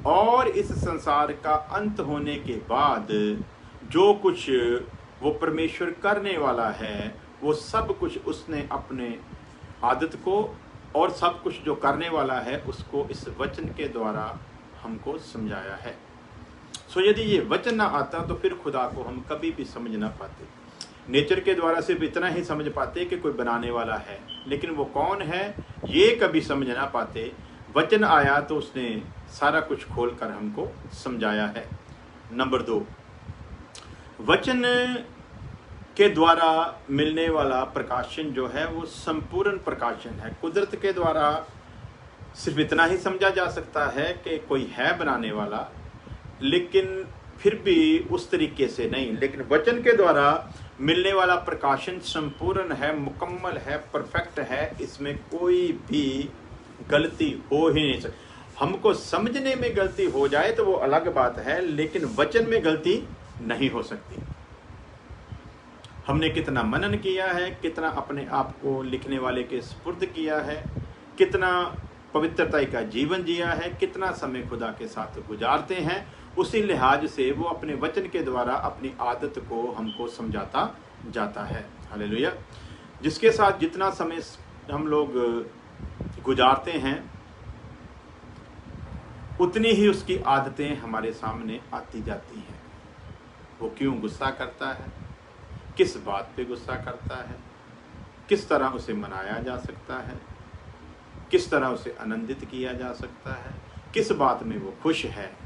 और इस संसार का अंत होने के बाद जो कुछ वो परमेश्वर करने वाला है, वो सब कुछ उसने अपने आदत को और सब कुछ जो करने वाला है उसको इस वचन के द्वारा हमको समझाया है। सो यदि ये वचन ना आता तो फिर खुदा को हम कभी भी समझ ना पाते। नेचर के द्वारा सिर्फ इतना ही समझ पाते कि कोई बनाने वाला है, लेकिन वो कौन है ये कभी समझ ना पाते। वचन आया तो उसने सारा कुछ खोल कर हमको समझाया है। नंबर 2, वचन के द्वारा मिलने वाला प्रकाशन जो है वो संपूर्ण प्रकाशन है। कुदरत के द्वारा सिर्फ इतना ही समझा जा सकता है कि कोई है बनाने वाला, लेकिन फिर भी उस तरीके से नहीं। लेकिन वचन के द्वारा मिलने वाला प्रकाशन संपूर्ण है, मुकम्मल है, परफेक्ट है, इसमें कोई भी गलती हो ही नहीं सकती। हमको समझने में गलती हो जाए तो वो अलग बात है, लेकिन वचन में गलती नहीं हो सकती। हमने कितना मनन किया है, कितना अपने आप को लिखने वाले के सुपुर्द किया है, कितना पवित्रता का जीवन जिया है, कितना समय खुदा के साथ गुजारते हैं, उसी लिहाज से वो अपने वचन के द्वारा अपनी आदत को हमको समझाता जाता है। हालेलुया। जिसके साथ जितना समय हम लोग गुजारते हैं उतनी ही उसकी आदतें हमारे सामने आती जाती हैं। वो क्यों गुस्सा करता है, किस बात पे गुस्सा करता है, किस तरह उसे मनाया जा सकता है, किस तरह उसे आनंदित किया जा सकता है, किस बात में वो खुश है,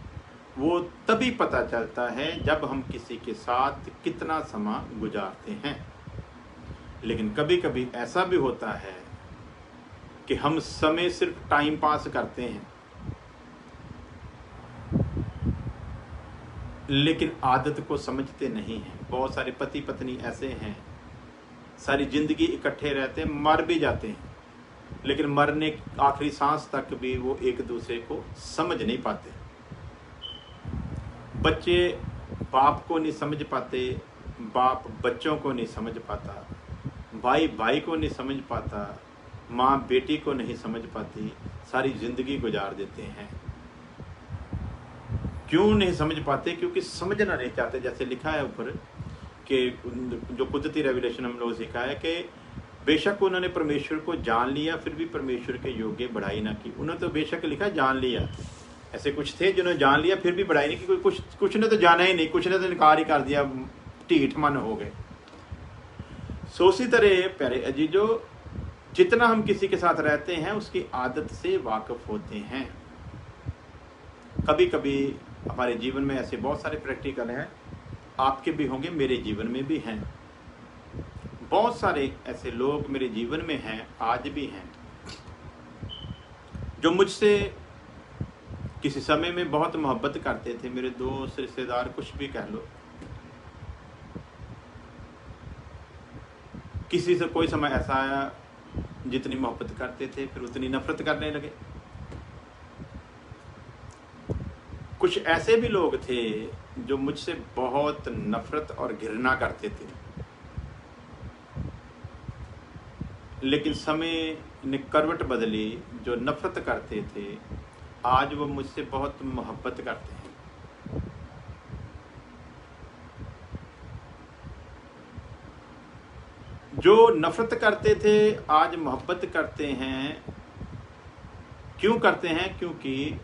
वो तभी पता चलता है जब हम किसी के साथ कितना समय गुजारते हैं। लेकिन कभी कभी ऐसा भी होता है कि हम समय सिर्फ टाइम पास करते हैं, लेकिन आदत को समझते नहीं हैं। बहुत सारे पति पत्नी ऐसे हैं, सारी जिंदगी इकट्ठे रहते हैं, मर भी जाते हैं, लेकिन मरने आखिरी सांस तक भी वो एक दूसरे को समझ नहीं पाते। बच्चे बाप को नहीं समझ पाते, बाप बच्चों को नहीं समझ पाता, भाई भाई को नहीं समझ पाता, माँ बेटी को नहीं समझ पाती, सारी जिंदगी गुजार देते हैं। क्यों नहीं समझ पाते? क्योंकि समझना नहीं चाहते। जैसे लिखा है ऊपर कि जो कुदरती रेवलेशन हम लोग सीखा है कि बेशक उन्होंने परमेश्वर को जान लिया, फिर भी परमेश्वर के योग्य बढ़ाई ना की। उन्होंने तो बेशक लिखा जान लिया, ऐसे कुछ थे जिन्होंने जान लिया फिर भी बढ़ाई नहीं की। कुछ ने तो जाना ही नहीं, कुछ ने तो इनकार ही कर दिया, ढीठ मन हो गए। सो उसी तरह प्यारे अजीजों, जितना हम किसी के साथ रहते हैं उसकी आदत से वाकिफ होते हैं। कभी कभी हमारे जीवन में ऐसे बहुत सारे प्रैक्टिकल हैं, आपके भी होंगे, मेरे जीवन में भी हैं। बहुत सारे ऐसे लोग मेरे जीवन में हैं, आज भी हैं, जो मुझसे किसी समय में बहुत मोहब्बत करते थे, मेरे दोस्त, रिश्तेदार, कुछ भी कह लो। किसी से कोई समय ऐसा आया जितनी मोहब्बत करते थे फिर उतनी नफरत करने लगे। कुछ ऐसे भी लोग थे जो मुझसे बहुत नफरत और घृणा करते थे, लेकिन समय ने करवट बदली। जो नफरत करते थे आज वो मुझसे बहुत मोहब्बत करते हैं। जो नफरत करते थे आज मोहब्बत करते हैं। क्यों करते हैं? क्योंकि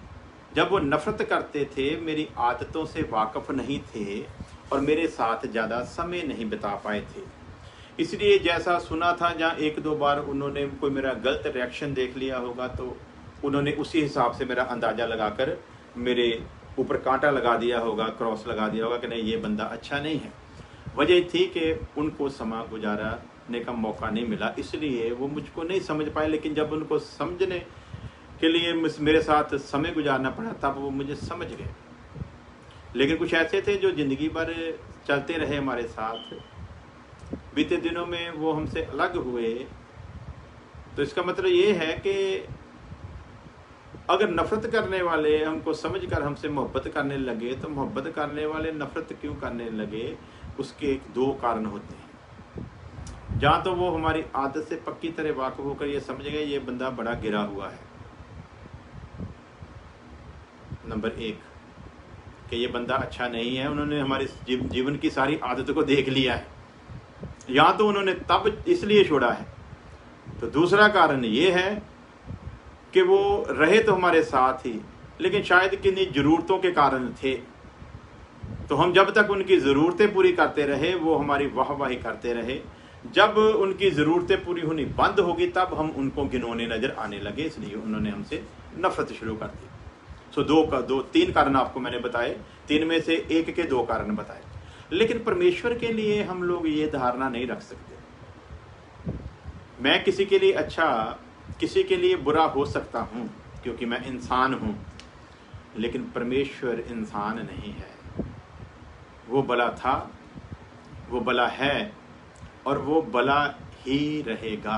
जब वो नफरत करते थे मेरी आदतों से वाकिफ नहीं थे और मेरे साथ ज़्यादा समय नहीं बिता पाए थे। इसलिए जैसा सुना था, जहाँ एक दो बार उन्होंने कोई मेरा गलत रिएक्शन देख लिया होगा तो उन्होंने उसी हिसाब से मेरा अंदाज़ा लगाकर मेरे ऊपर कांटा लगा दिया होगा, क्रॉस लगा दिया होगा कि नहीं ये बंदा अच्छा नहीं है। वजह थी कि उनको समय गुजारने का मौका नहीं मिला, इसलिए वो मुझको नहीं समझ पाए। लेकिन जब उनको समझने के लिए मेरे साथ समय गुजारना पड़ा तब वो मुझे समझ गए। लेकिन कुछ ऐसे थे जो ज़िंदगी भर चलते रहे हमारे साथ, बीते दिनों में वो हमसे अलग हुए। तो इसका मतलब ये है कि अगर नफरत करने वाले हमको समझकर हमसे मोहब्बत करने लगे तो मोहब्बत करने वाले नफरत क्यों करने लगे? उसके दो कारण होते हैं। जहाँ तो वो हमारी आदत से पक्की तरह वाकिफ होकर ये समझ गए ये बंदा बड़ा गिरा हुआ है, नंबर एक, कि ये बंदा अच्छा नहीं है। उन्होंने हमारे जीवन की सारी आदतों को देख लिया है, या तो उन्होंने तब इसलिए छोड़ा है। तो दूसरा कारण ये है कि वो रहे तो हमारे साथ ही, लेकिन शायद किन्हीं ज़रूरतों के कारण थे। तो हम जब तक उनकी ज़रूरतें पूरी करते रहे वो हमारी वाहवाही करते रहे। जब उनकी ज़रूरतें पूरी होनी बंद होगी तब हम उनको घिनौने नज़र आने लगे, इसलिए उन्होंने हमसे नफरत शुरू कर दी। सो तीन कारण आपको मैंने बताए, तीन में से एक के दो कारण बताए। लेकिन परमेश्वर के लिए हम लोग ये धारणा नहीं रख सकते। मैं किसी के लिए अच्छा, किसी के लिए बुरा हो सकता हूँ क्योंकि मैं इंसान हूँ, लेकिन परमेश्वर इंसान नहीं है। वो भला था, वो भला है और वो भला ही रहेगा।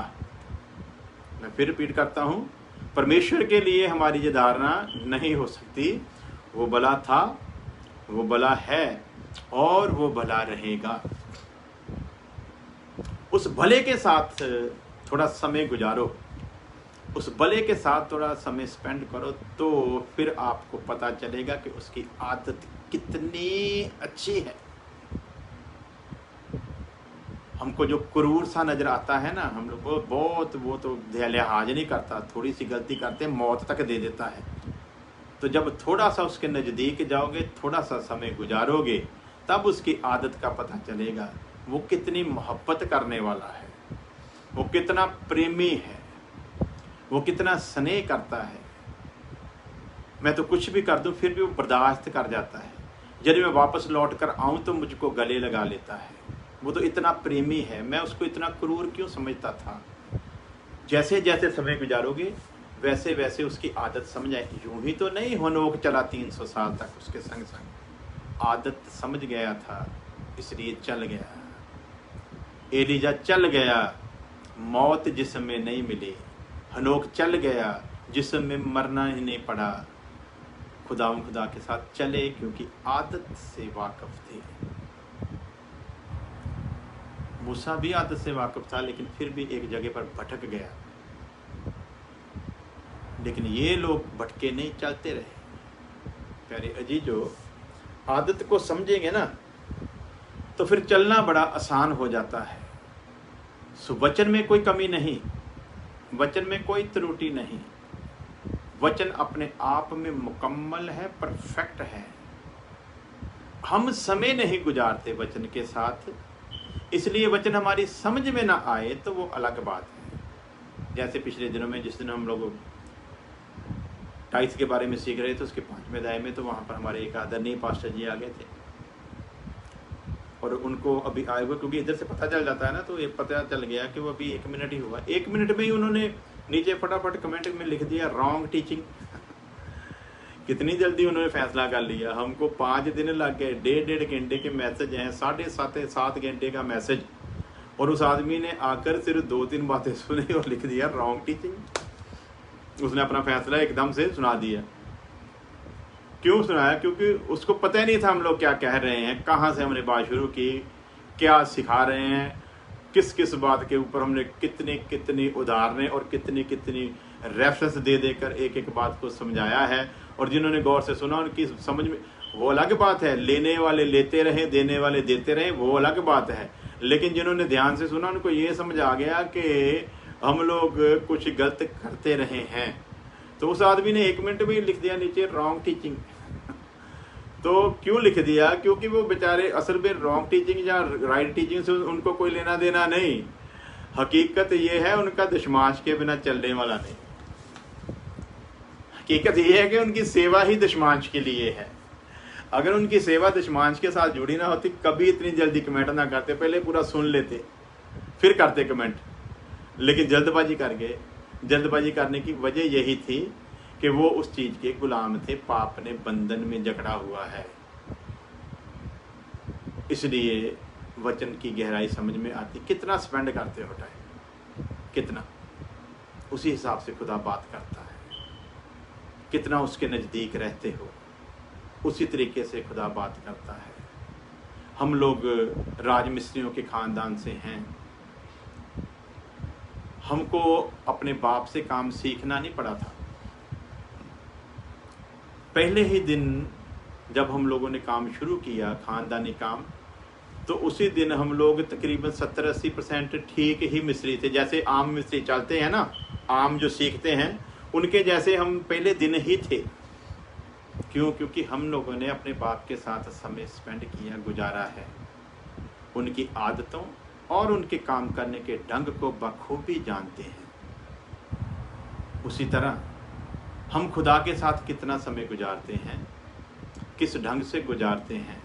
मैं फिर रिपीट करता हूँ, परमेश्वर के लिए हमारी ये धारणा नहीं हो सकती। वो भला था, वो भला है और वो भला रहेगा। उस भले के साथ थोड़ा समय गुजारो, उस भले के साथ थोड़ा समय स्पेंड करो, तो फिर आपको पता चलेगा कि उसकी आदत कितनी अच्छी है। हमको जो क्रूर सा नजर आता है ना, हम लोग को बहुत, वो तो लिहाज नहीं करता, थोड़ी सी गलती करते मौत तक दे देता है। तो जब थोड़ा सा उसके नज़दीक जाओगे, थोड़ा सा समय गुजारोगे, तब उसकी आदत का पता चलेगा वो कितनी मोहब्बत करने वाला है, वो कितना प्रेमी है, वो कितना स्नेह करता है। मैं तो कुछ भी कर दूं फिर भी वो बर्दाश्त कर जाता है। यदि मैं वापस लौट कर आऊँ तो मुझको गले लगा लेता है। वो तो इतना प्रेमी है, मैं उसको इतना क्रूर क्यों समझता था। जैसे जैसे समय गुजारोगे वैसे वैसे उसकी आदत समझ आए। यूं ही तो नहीं होनोक चला 300 साल तक उसके संग संग। आदत समझ गया था, इसलिए चल गया। एलीजा चल गया, मौत जिसमें नहीं मिली। हनोक चल गया, जिसमें मरना ही नहीं पड़ा। खुदा के साथ चले क्योंकि आदत से वाकिफ थे। मूसा भी आदत से वाकिफ था, लेकिन फिर भी एक जगह पर भटक गया। लेकिन ये लोग भटके नहीं, चलते रहे। प्यारे अजीजो, आदत को समझेंगे ना तो फिर चलना बड़ा आसान हो जाता है। वचन में कोई कमी नहीं, वचन में कोई त्रुटि नहीं। वचन अपने आप में मुकम्मल है, परफेक्ट है। हम समय नहीं गुजारते वचन के साथ, इसलिए वचन हमारी समझ में ना आए तो वो अलग बात है। जैसे पिछले दिनों में जिस दिन हम लोग टाइथ के बारे में सीख रहे थे, उसके 5वें अध्याय में, तो वहाँ पर हमारे एक आदरणीय पास्टर जी आ गए थे और उनको अभी आए हुए, क्योंकि इधर से पता चल जाता है ना, तो ये पता चल गया कि वो अभी 1 मिनट ही हुआ। 1 मिनट में ही उन्होंने नीचे फटाफट कमेंट में लिख दिया रॉन्ग टीचिंग। कितनी जल्दी उन्होंने फैसला कर लिया। हमको 5 दिन लग गए, 1.5 घंटे के मैसेज हैं, 7.5 घंटे का मैसेज, और उस आदमी ने आकर सिर्फ 2-3 बातें सुनी और लिख दिया रॉन्ग टीचिंग। उसने अपना फैसला एकदम से सुना दिया। क्यों सुनाया? क्योंकि उसको पता ही नहीं था हम लोग क्या कह रहे हैं, कहाँ से हमने बात शुरू की, क्या सिखा रहे हैं, किस किस बात के ऊपर हमने कितनी उदाहरणें और कितनी रेफरेंस दे देकर एक एक बात को समझाया है। और जिन्होंने गौर से सुना उनकी समझ में, वो अलग बात है। लेने वाले लेते रहे, देने वाले देते रहे, वो अलग बात है। लेकिन जिन्होंने ध्यान से सुना उनको ये समझ आ गया कि हम लोग कुछ गलत करते रहे हैं। तो उस आदमी ने 1 मिनट में लिख दिया नीचे रॉन्ग टीचिंग। तो क्यों लिख दिया? क्योंकि वो बेचारे असल में रॉन्ग टीचिंग या राइट टीचिंग से उनको कोई लेना देना नहीं। हकीकत ये है, उनका दशमाश के बिना चलने वाला नहीं। हकीकत ये है कि उनकी सेवा ही दशमांश के लिए है। अगर उनकी सेवा दशमांश के साथ जुड़ी ना होती, कभी इतनी जल्दी कमेंट ना करते, पहले पूरा सुन लेते फिर करते कमेंट। लेकिन जल्दबाजी कर गए। जल्दबाजी करने की वजह यही थी कि वो उस चीज के गुलाम थे, पाप ने बंधन में जकड़ा हुआ है। इसलिए वचन की गहराई समझ में आती। कितना स्पेंड करते हो टाइम, कितना, उसी हिसाब से खुदा बात करता है। कितना उसके नज़दीक रहते हो, उसी तरीके से खुदा बात करता है। हम लोग राजमिस्त्रियों के खानदान से हैं। हमको अपने बाप से काम सीखना नहीं पड़ा था। पहले ही दिन जब हम लोगों ने काम शुरू किया, खानदानी काम, तो उसी दिन हम लोग तकरीबन 70-80% ठीक ही मिस्त्री थे। जैसे आम मिस्त्री चलते हैं ना, आम जो सीखते हैं, उनके जैसे हम पहले दिन ही थे। क्यों? क्योंकि हम लोगों ने अपने बाप के साथ समय स्पेंड किया, गुजारा है। उनकी आदतों और उनके काम करने के ढंग को बखूबी जानते हैं। उसी तरह हम खुदा के साथ कितना समय गुजारते हैं, किस ढंग से गुजारते हैं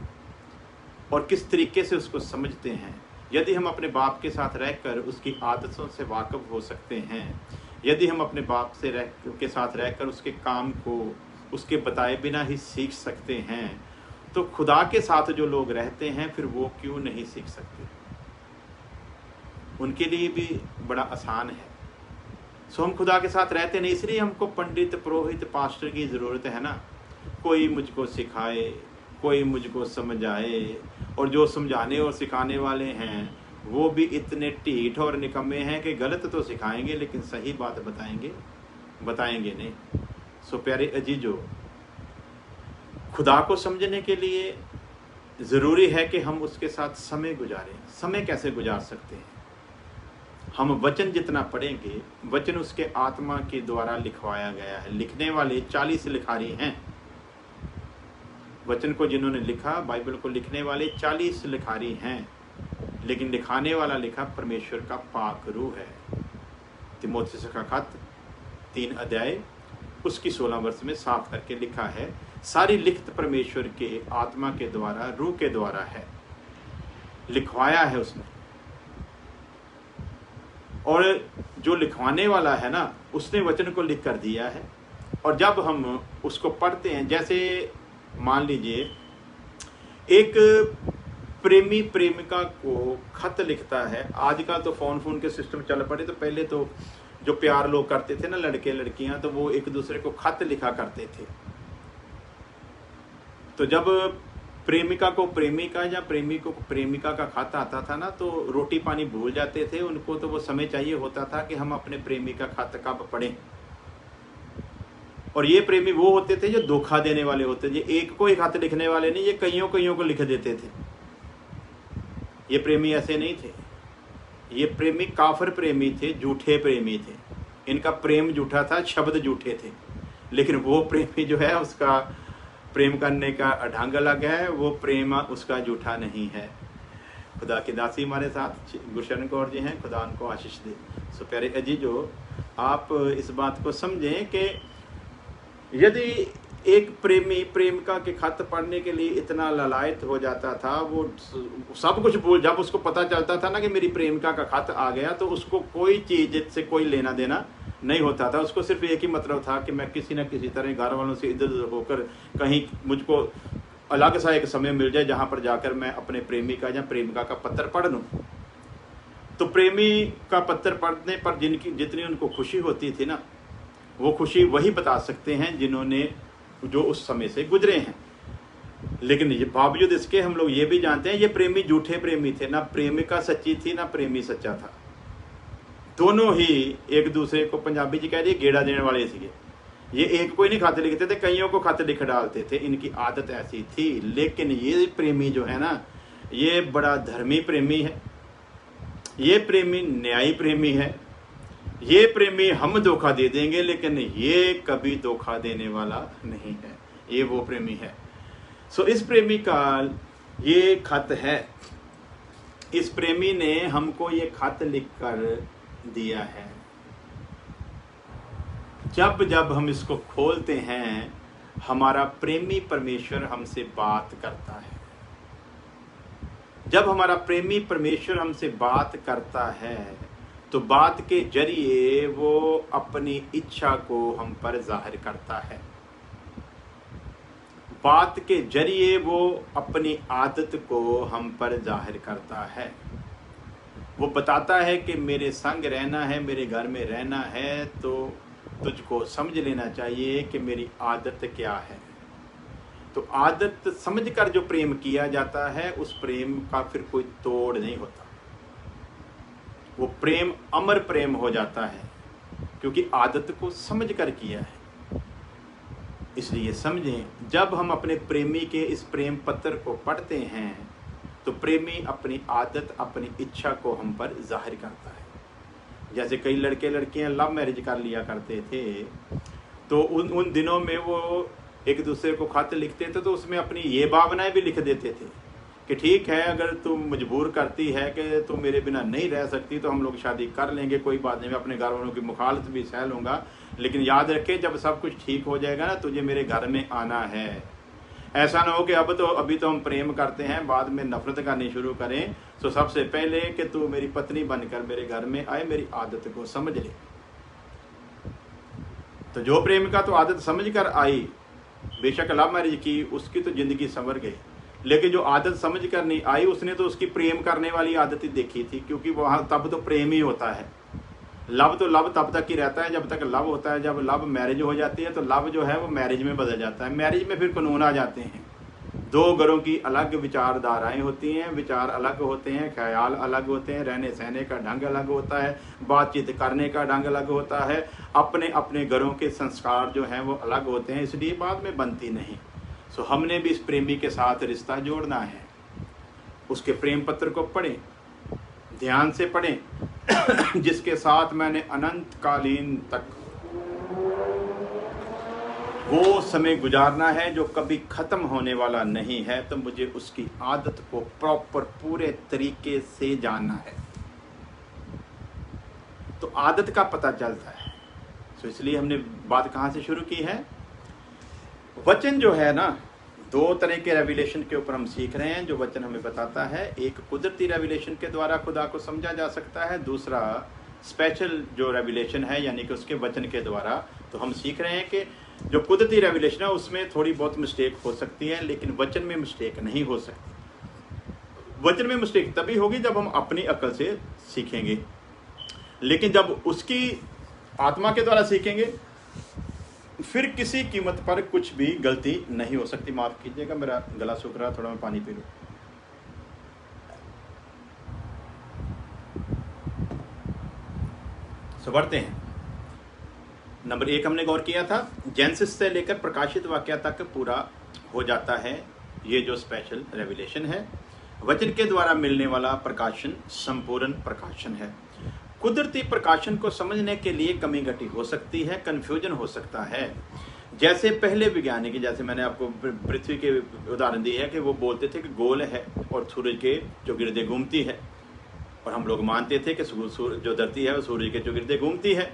और किस तरीके से उसको समझते हैं। यदि हम अपने बाप के साथ रहकर उसकी आदतों से वाकिफ हो सकते हैं, यदि हम अपने बाप के साथ रहकर उसके काम को उसके बताए बिना ही सीख सकते हैं, तो खुदा के साथ जो लोग रहते हैं फिर वो क्यों नहीं सीख सकते? उनके लिए भी बड़ा आसान है। सो हम खुदा के साथ रहते नहीं, इसलिए हमको पंडित, पुरोहित, पास्टर की ज़रूरत है ना। कोई मुझको सिखाए, कोई मुझको समझाए। और जो समझाने और सिखाने वाले हैं वो भी इतने ढीठ और निकम्मे हैं कि गलत तो सिखाएंगे लेकिन सही बात बताएंगे नहीं। सो प्यारे अजीजो, खुदा को समझने के लिए ज़रूरी है कि हम उसके साथ समय गुजारें। समय कैसे गुजार सकते हैं? हम वचन जितना पढ़ेंगे, वचन उसके आत्मा के द्वारा लिखवाया गया है। लिखने वाले 40 लिखारी हैं। वचन को जिन्होंने लिखा, बाइबल को लिखने वाले 40 लिखारी हैं, लेकिन लिखाने वाला लिखा परमेश्वर का पाक रूह है। तीमुथियुस का खत 3 अध्याय उसकी 16 वर्ष में साफ करके लिखा है। सारी लिखत परमेश्वर के आत्मा के द्वारा, रूह के द्वारा है, लिखवाया है उसने। और जो लिखवाने वाला है ना, उसने वचन को लिख कर दिया है। और जब हम उसको पढ़ते हैं, जैसे मान लीजिए एक प्रेमी प्रेमिका को खत लिखता है। आजकल तो फोन के सिस्टम चल पड़े, तो पहले तो जो प्यार लोग करते थे ना, लड़के लड़कियां, तो वो एक दूसरे को खत लिखा करते थे। तो जब प्रेमिका को प्रेमिका या प्रेमी को प्रेमिका का खत आता था ना, तो रोटी पानी भूल जाते थे उनको। तो वो समय चाहिए होता था कि हम अपने प्रेमी का खत कब पढ़ें। और ये प्रेमी वो होते थे जो धोखा देने वाले होते थे। ये एक को ही खत लिखने वाले नहीं, ये कईयों को लिख देते थे। ये प्रेमी ऐसे नहीं थे। ये प्रेमी काफिर प्रेमी थे, झूठे प्रेमी थे। इनका प्रेम झूठा था, शब्द झूठे थे। लेकिन वो प्रेमी जो है, उसका प्रेम करने का ढंग अलग है, वो प्रेम उसका झूठा नहीं है। खुदा की दासी हमारे साथ गुरशरण कौर जी हैं, खुदा उनको आशीष दे। सो प्यारे अजीजो, आप इस बात को समझें कि यदि एक प्रेमी प्रेमिका के खत पढ़ने के लिए इतना ललायत हो जाता था, वो सब कुछ भूल, जब उसको पता चलता था ना कि मेरी प्रेमिका का खत आ गया, तो उसको कोई चीज से कोई लेना देना नहीं होता था। उसको सिर्फ एक ही मतलब था कि मैं किसी न किसी तरह घर वालों से इधर उधर होकर कहीं मुझको अलग सा एक समय मिल जाए जहां पर जाकर मैं अपने प्रेमिका या प्रेमिका का पत्र पढ़ लूं। तो प्रेमी का पत्र पढ़ने पर जितनी उनको खुशी होती थी ना, वो खुशी वही बता सकते हैं जिन्होंने जो उस समय से गुजरे हैं। लेकिन ये बावजूद इसके हम लोग ये भी जानते हैं, ये प्रेमी झूठे प्रेमी थे। ना प्रेमिका सच्ची थी, ना प्रेमी सच्चा था। दोनों ही एक दूसरे को, पंजाबी जी कह दिए, गेड़ा देने वाले थे। ये एक को ही नहीं खत लिखते थे, कईयों को खत लिख डालते थे। इनकी आदत ऐसी थी। लेकिन ये प्रेमी जो है ना, ये बड़ा धर्मी प्रेमी है। ये प्रेमी न्यायी प्रेमी है। ये प्रेमी हम धोखा दे देंगे, लेकिन ये कभी धोखा देने वाला नहीं है। ये वो प्रेमी है। सो इस प्रेमी का ये खत है। इस प्रेमी ने हमको ये खत लिखकर दिया है। जब जब हम इसको खोलते हैं, हमारा प्रेमी परमेश्वर हमसे बात करता है। जब हमारा प्रेमी परमेश्वर हमसे बात करता है, तो बात के जरिए वो अपनी इच्छा को हम पर जाहिर करता है। बात के जरिए वो अपनी आदत को हम पर जाहिर करता है। वो बताता है कि मेरे संग रहना है, मेरे घर में रहना है, तो तुझको समझ लेना चाहिए कि मेरी आदत क्या है। तो आदत समझकर जो प्रेम किया जाता है, उस प्रेम का फिर कोई तोड़ नहीं होता। वो प्रेम अमर प्रेम हो जाता है, क्योंकि आदत को समझकर किया है। इसलिए समझें, जब हम अपने प्रेमी के इस प्रेम पत्र को पढ़ते हैं, तो प्रेमी अपनी आदत, अपनी इच्छा को हम पर जाहिर करता है। जैसे कई लड़के लड़कियां लव मैरिज कर लिया करते थे, तो उन दिनों में वो एक दूसरे को खत लिखते थे, तो उसमें अपनी ये भावनाएं भी लिख देते थे कि ठीक है, अगर तुम मजबूर करती है कि तुम मेरे बिना नहीं रह सकती, तो हम लोग शादी कर लेंगे, कोई बात नहीं, मैं अपने घर वालों की मुखालत भी सह लूँगा, लेकिन याद रखे जब सब कुछ ठीक हो जाएगा ना, तुझे मेरे घर में आना है। ऐसा ना हो कि अभी तो हम प्रेम करते हैं, बाद में नफरत करनी शुरू करें। तो सबसे पहले कि तू मेरी पत्नी बनकर मेरे घर में आए, मेरी आदत को समझ ले। तो जो प्रेमिका तो आदत समझ कर आई, बेशक लव मैरिज की, उसकी तो जिंदगी संवर गई। लेकिन जो आदत समझ कर नहीं आई, उसने तो उसकी प्रेम करने वाली आदत ही देखी थी, क्योंकि वहाँ तब तो प्रेम ही होता है। लव तो लव तब तक ही रहता है जब तक लव होता है। जब लव मैरिज हो जाती है, तो लव जो है वो मैरिज में बदल जाता है। मैरिज में फिर कानून आ जाते हैं। दो घरों की अलग विचारधाराएं होती हैं, विचार अलग होते हैं, ख्याल अलग होते हैं, रहने सहने का ढंग अलग होता है, बातचीत करने का ढंग अलग होता है, अपने अपने घरों के संस्कार जो हैं वो अलग होते हैं, इसलिए बाद में बनती नहीं। सो हमने भी इस प्रेमी के साथ रिश्ता जोड़ना है। उसके प्रेम पत्र को पढ़ें, ध्यान से पढ़ें, जिसके साथ मैंने अनंत कालीन तक वो समय गुजारना है जो कभी खत्म होने वाला नहीं है। तो मुझे उसकी आदत को प्रॉपर पूरे तरीके से जानना है। तो आदत का पता चलता है। तो इसलिए हमने बात कहाँ से शुरू की है। वचन जो है ना, दो तरह के रेविलेशन के ऊपर हम सीख रहे हैं। जो वचन हमें बताता है, एक कुदरती रेविलेशन के द्वारा खुदा को समझा जा सकता है, दूसरा स्पेशल जो रेविलेशन है, यानी कि उसके वचन के द्वारा। तो हम सीख रहे हैं कि जो कुदरती रेवलेशन है उसमें थोड़ी बहुत मिस्टेक हो सकती है, लेकिन वचन में मिस्टेक नहीं हो सकती। वचन में मिस्टेक तभी होगी जब हम अपनी अकल से सीखेंगे, लेकिन जब उसकी आत्मा के द्वारा सीखेंगे फिर किसी कीमत पर कुछ भी गलती नहीं हो सकती। माफ कीजिएगा, मेरा गला सूख रहा, थोड़ा मैं पानी पी लूं। बढ़ते हैं। नंबर 1 हमने गौर किया था, जेनेसिस से लेकर प्रकाशित वाक्य तक पूरा हो जाता है ये जो स्पेशल रेवलेशन है। वचन के द्वारा मिलने वाला प्रकाशन संपूर्ण प्रकाशन है। कुदरती प्रकाशन को समझने के लिए कमी घटी हो सकती है, कंफ्यूजन हो सकता है। जैसे पहले वैज्ञानिक, जैसे मैंने आपको पृथ्वी के उदाहरण दी है कि वो बोलते थे कि गोल है और सूरज के चौगिर्दे घूमती है, और हम लोग मानते थे कि जो धरती है वो सूरज के चौगिर्दे घूमती है।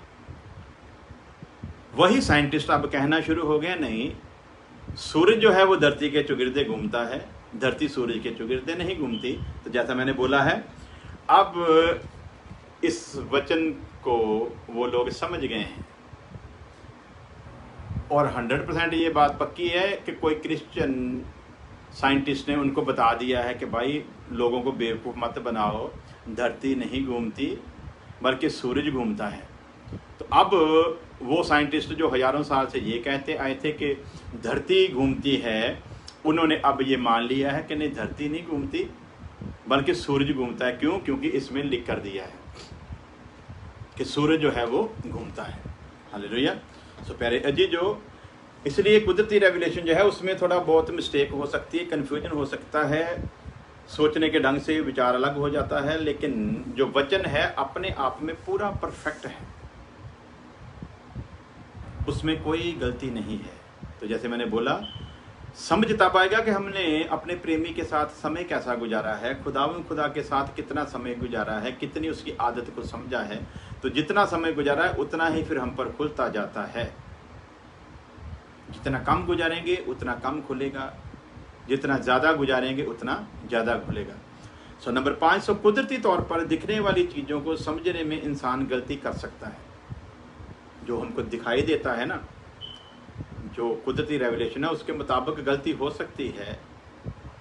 वही साइंटिस्ट अब कहना शुरू हो गए, नहीं, सूरज जो है वो धरती के चौगिर्दे घूमता है, धरती सूरज के चौगिर्दे नहीं घूमती। तो जैसा मैंने बोला है, अब इस वचन को वो लोग समझ गए हैं, और 100% ये बात पक्की है कि कोई क्रिश्चियन साइंटिस्ट ने उनको बता दिया है कि भाई लोगों को बेवकूफ़ मत बनाओ, धरती नहीं घूमती बल्कि सूरज घूमता है। तो अब वो साइंटिस्ट जो हजारों साल से ये कहते आए थे कि धरती घूमती है, उन्होंने अब ये मान लिया है कि नहीं, धरती नहीं घूमती बल्कि सूरज घूमता है। क्यों? क्योंकि इसमें लिख कर दिया है कि सूरज जो है वो घूमता है। हालेलुया। सो प्यारे अजी, जो इसलिए कुदरती रेवलेशन जो है उसमें थोड़ा बहुत मिस्टेक हो सकती है, कन्फ्यूजन हो सकता है, सोचने के ढंग से विचार अलग हो जाता है, लेकिन जो वचन है अपने आप में पूरा परफेक्ट है, उसमें कोई गलती नहीं है। तो जैसे मैंने बोला, समझ तब आएगा कि हमने अपने प्रेमी के साथ समय कैसा गुजारा है, खुदा के साथ कितना समय गुजारा है, कितनी उसकी आदत को समझा है। तो जितना समय गुजारा है उतना ही फिर हम पर खुलता जाता है। जितना कम गुजारेंगे उतना कम खुलेगा, जितना ज़्यादा गुजारेंगे उतना ज़्यादा खुलेगा। सो नंबर 5, सो कुदरती तौर पर दिखने वाली चीज़ों को समझने में इंसान गलती कर सकता है। जो हमको दिखाई देता है ना, जो कुदरती रेवलेशन है उसके मुताबिक गलती हो सकती है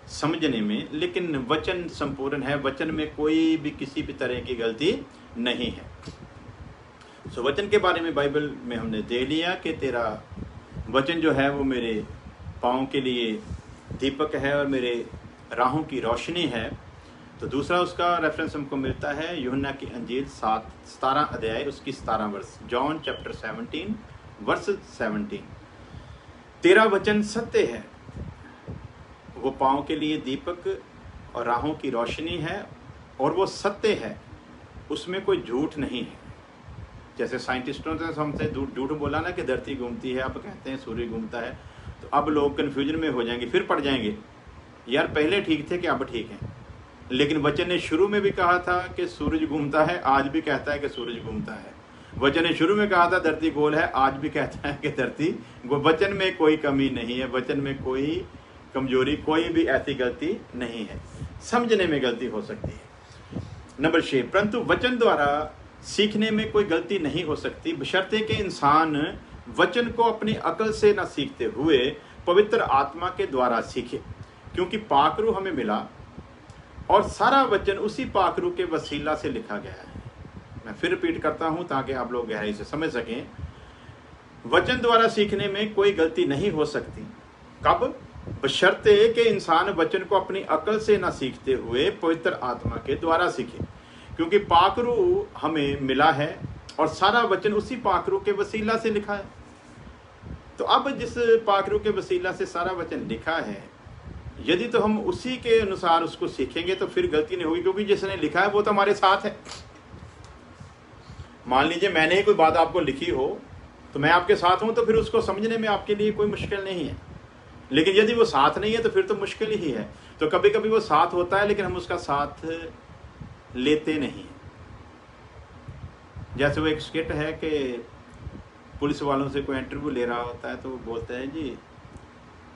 समझने में, लेकिन वचन संपूर्ण है, वचन में कोई भी किसी भी तरह की गलती नहीं है। सो वचन के बारे में बाइबल में हमने देख लिया कि तेरा वचन जो है वो मेरे पाँव के लिए दीपक है और मेरे राहों की रोशनी है। तो दूसरा उसका रेफरेंस हमको मिलता है यूहन्ना की अंजील 17 अध्याय उसकी 17 वर्ष, जॉन चैप्टर 17 वर्स 17। तेरा वचन सत्य है, वो पाँव के लिए दीपक और राहों की रोशनी है, और वो सत्य है, उसमें कोई झूठ नहीं है। जैसे साइंटिस्टों ने हमसे झूठ बोला ना कि धरती घूमती है, अब कहते हैं सूर्य घूमता है, तो अब लोग कन्फ्यूजन में हो जाएंगे, फिर पड़ जाएंगे, यार पहले ठीक थे कि अब ठीक है। लेकिन वचन ने शुरू में भी कहा था कि सूरज घूमता है, आज भी कहता है कि सूरज घूमता है। वचन ने शुरू में कहा था धरती गोल है, आज भी कहता है कि धरती। वचन में कोई कमी नहीं है, वचन में कोई कमजोरी, कोई भी ऐसी गलती नहीं है। समझने में गलती हो सकती है। नंबर 6, परंतु वचन द्वारा सीखने में कोई गलती नहीं हो सकती, बशर्ते कि इंसान वचन को अपनी अकल से न सीखते हुए पवित्र आत्मा के द्वारा सीखे, क्योंकि पाकरू हमें मिला और सारा वचन उसी पाकरू के वसीला से लिखा गया है। मैं फिर रिपीट करता हूं ताकि आप लोग गहराई से समझ सकें। वचन द्वारा सीखने में कोई गलती नहीं हो सकती। कब? बशर्ते कि इंसान वचन को अपनी अकल से न सीखते हुए पवित्र आत्मा के द्वारा सीखे, क्योंकि पाकरू हमें मिला है और सारा वचन उसी पाकरू के वसीला से लिखा है। तो अब जिस पाकरू के वसीला से सारा वचन लिखा है, यदि तो हम उसी के अनुसार उसको सीखेंगे तो फिर गलती नहीं होगी, क्योंकि जिसने लिखा है वो तो हमारे साथ है। मान लीजिए मैंने ही कोई बात आपको लिखी हो तो मैं आपके साथ हूं, तो फिर उसको समझने में आपके लिए कोई मुश्किल नहीं है। लेकिन यदि वो साथ नहीं है तो फिर तो मुश्किल ही है। तो कभी कभी वो साथ होता है लेकिन हम उसका साथ लेते नहीं। जैसे वो एक स्किट है कि पुलिस वालों से कोई इंटरव्यू ले रहा होता है, तो वो बोलता है जी,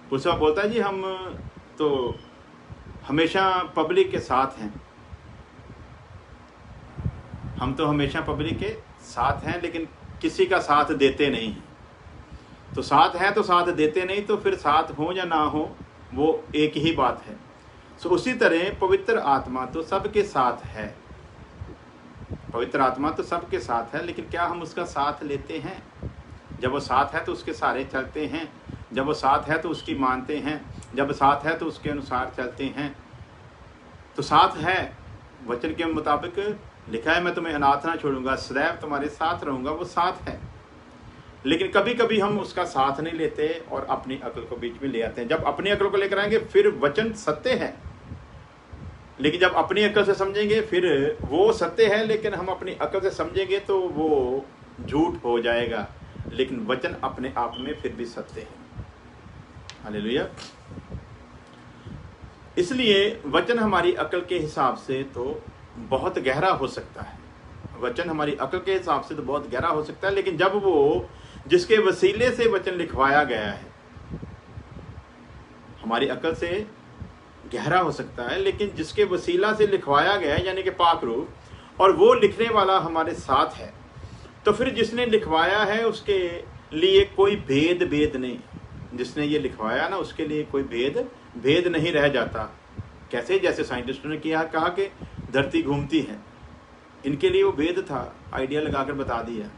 पुलिस वाला बोलता है जी हम तो हमेशा पब्लिक के साथ हैं, हम तो हमेशा पब्लिक के साथ हैं लेकिन किसी का साथ देते नहीं हैं। तो साथ है तो साथ देते नहीं, तो फिर साथ हो या ना हो वो एक ही बात है। सो उसी तरह पवित्र आत्मा तो सबके साथ है, पवित्र आत्मा तो सबके साथ है, लेकिन क्या हम उसका साथ लेते हैं? जब वो साथ है तो उसके सहारे चलते हैं, जब वो साथ है तो उसकी मानते हैं, जब साथ है तो उसके अनुसार चलते हैं। तो साथ है, वचन के मुताबिक लिखा है, मैं तुम्हें अनाथ ना छोड़ूंगा, सदैव तुम्हारे साथ रहूंगा, वो साथ है। लेकिन कभी कभी हम उसका साथ नहीं लेते और अपनी अकल को बीच में ले आते हैं। जब अपनी अकल को लेकर आएंगे फिर वचन सत्य है, लेकिन जब अपनी अकल से समझेंगे फिर वो सत्य है, लेकिन हम अपनी अकल से समझेंगे तो वो झूठ हो जाएगा। लेकिन वचन अपने आप में फिर भी सत्य है। हालेलुया। इसलिए वचन हमारी अकल के हिसाब से तो बहुत गहरा हो सकता है, वचन हमारी अकल के हिसाब से तो बहुत गहरा हो सकता है, लेकिन जब वो जिसके वसीले से वचन लिखवाया गया है, हमारी अकल से गहरा हो सकता है, लेकिन जिसके वसीला से लिखवाया गया है यानी कि पाक रूप, और वो लिखने वाला हमारे साथ है, तो फिर जिसने लिखवाया है उसके लिए कोई भेद नहीं। जिसने ये लिखवाया ना उसके लिए कोई भेद नहीं रह जाता। कैसे? जैसे साइंटिस्टों ने कहा कि धरती घूमती है, इनके लिए वो भेद था, आइडिया लगाकर बता दिया।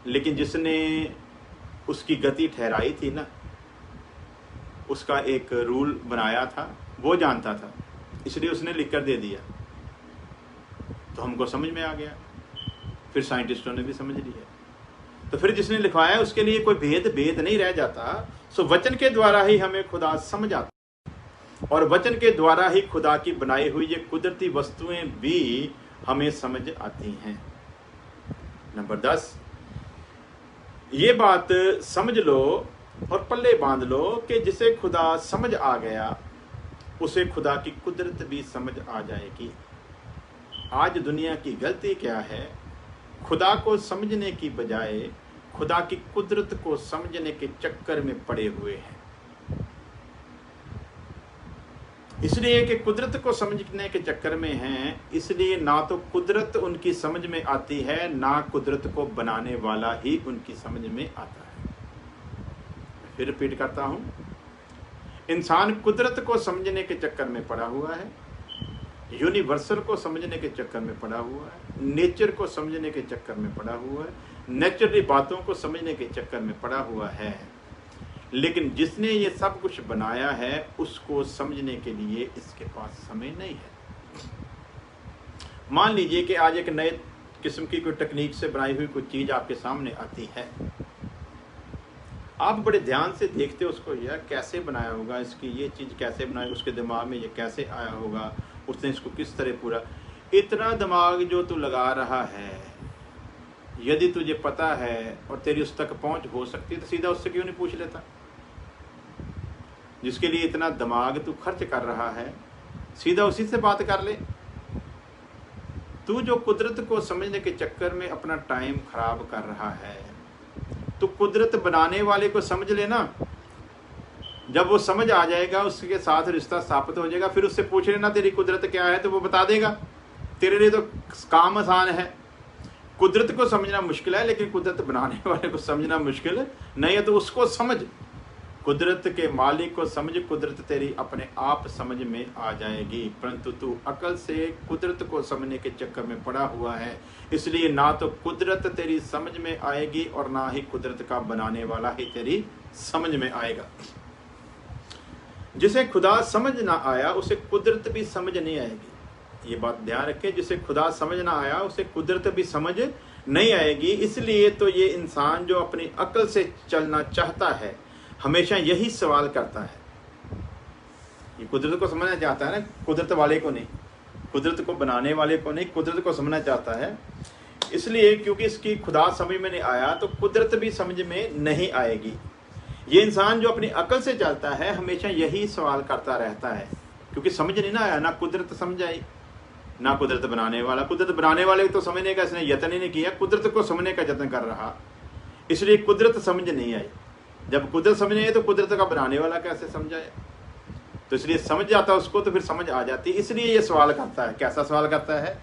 लेकिन जिसने उसकी गति ठहराई थी ना, उसका एक रूल बनाया था, वो जानता था, इसलिए उसने लिखकर दे दिया, तो हमको समझ में आ गया, फिर साइंटिस्टों ने भी समझ लिया। तो फिर जिसने लिखवाया उसके लिए कोई भेद नहीं रह जाता। सो वचन के द्वारा ही हमें खुदा समझ आता, और वचन के द्वारा ही खुदा की बनाई हुई ये कुदरती वस्तुएं भी हमें समझ आती हैं। नंबर 10, ये बात समझ लो और पल्ले बांध लो कि जिसे खुदा समझ आ गया उसे खुदा की कुदरत भी समझ आ जाएगी। आज दुनिया की गलती क्या है? खुदा को समझने की बजाय खुदा की कुदरत को समझने के चक्कर में पड़े हुए हैं। इसलिए कि कुदरत को समझने के चक्कर में हैं, इसलिए ना तो कुदरत उनकी समझ में आती है, ना कुदरत को बनाने वाला ही उनकी समझ में आता है। फिर रिपीट करता हूं, इंसान कुदरत को समझने के चक्कर में पड़ा हुआ है, यूनिवर्सल को समझने के चक्कर में पड़ा हुआ है, नेचर को समझने के चक्कर में पड़ा हुआ है, नेचुरली बातों को समझने के चक्कर में पड़ा हुआ है। लेकिन जिसने ये सब कुछ बनाया है उसको समझने के लिए इसके पास समय नहीं है। मान लीजिए कि आज एक नए किस्म की कोई टेक्निक से बनाई हुई कोई चीज आपके सामने आती है, आप बड़े ध्यान से देखते हो उसको, यार कैसे बनाया होगा, इसकी ये चीज कैसे बनाई, उसके दिमाग में ये कैसे आया होगा, उसने इसको किस तरह पूरा, इतना दिमाग जो तू लगा रहा है, यदि तुझे पता है और तेरी उस तक पहुंच हो सकती है तो सीधा उससे क्यों नहीं पूछ लेता? जिसके लिए इतना दिमाग तू खर्च कर रहा है, सीधा उसी से बात कर ले। तू जो कुदरत को समझने के चक्कर में अपना टाइम खराब कर रहा है, तो कुदरत बनाने वाले को समझ लेना। जब वो समझ आ जाएगा, उसके साथ रिश्ता स्थापित हो जाएगा, फिर उससे पूछ लेना तेरी कुदरत क्या है, तो वो बता देगा। तेरे लिए तो काम आसान है। कुदरत को समझना मुश्किल है, लेकिन कुदरत बनाने वाले को समझना मुश्किल नहीं है। तो उसको समझ, कुदरत के मालिक को समझ, कुदरत तेरी अपने आप समझ में आ जाएगी। परंतु तू अकल से कुदरत को समझने के चक्कर में पड़ा हुआ है, इसलिए ना तो कुदरत तेरी समझ में आएगी और ना ही कुदरत का बनाने वाला ही तेरी समझ में आएगा। जिसे खुदा समझ ना आया उसे कुदरत भी समझ नहीं आएगी। ये बात ध्यान रखें, जिसे खुदा समझ ना आया उसे कुदरत भी समझ नहीं आएगी। इसलिए तो ये इंसान जो अपनी अकल से चलना चाहता है हमेशा यही सवाल करता है। ये कुदरत को समझना चाहता है ना, कुदरत वाले को नहीं, कुदरत को बनाने वाले को नहीं, कुदरत को समझना चाहता है। इसलिए क्योंकि इसकी खुदा समझ में नहीं आया तो कुदरत भी समझ में नहीं आएगी। ये इंसान जो अपनी अकल से चलता है हमेशा यही सवाल करता रहता है, क्योंकि समझ नहीं ना आया, ना कुदरत समझ आई ना कुदरत बनाने वाला। कुदरत बनाने वाले तो समझने का इसने यत्न ही नहीं किया, कुदरत को समझने का यत्न कर रहा, इसलिए कुदरत समझ नहीं आई। जब कुदरत समझ नहीं आई तो कुदरत का बनाने वाला कैसे समझाए? तो इसलिए समझ जाता उसको तो फिर समझ आ जाती। इसलिए ये सवाल करता है। कैसा सवाल करता है?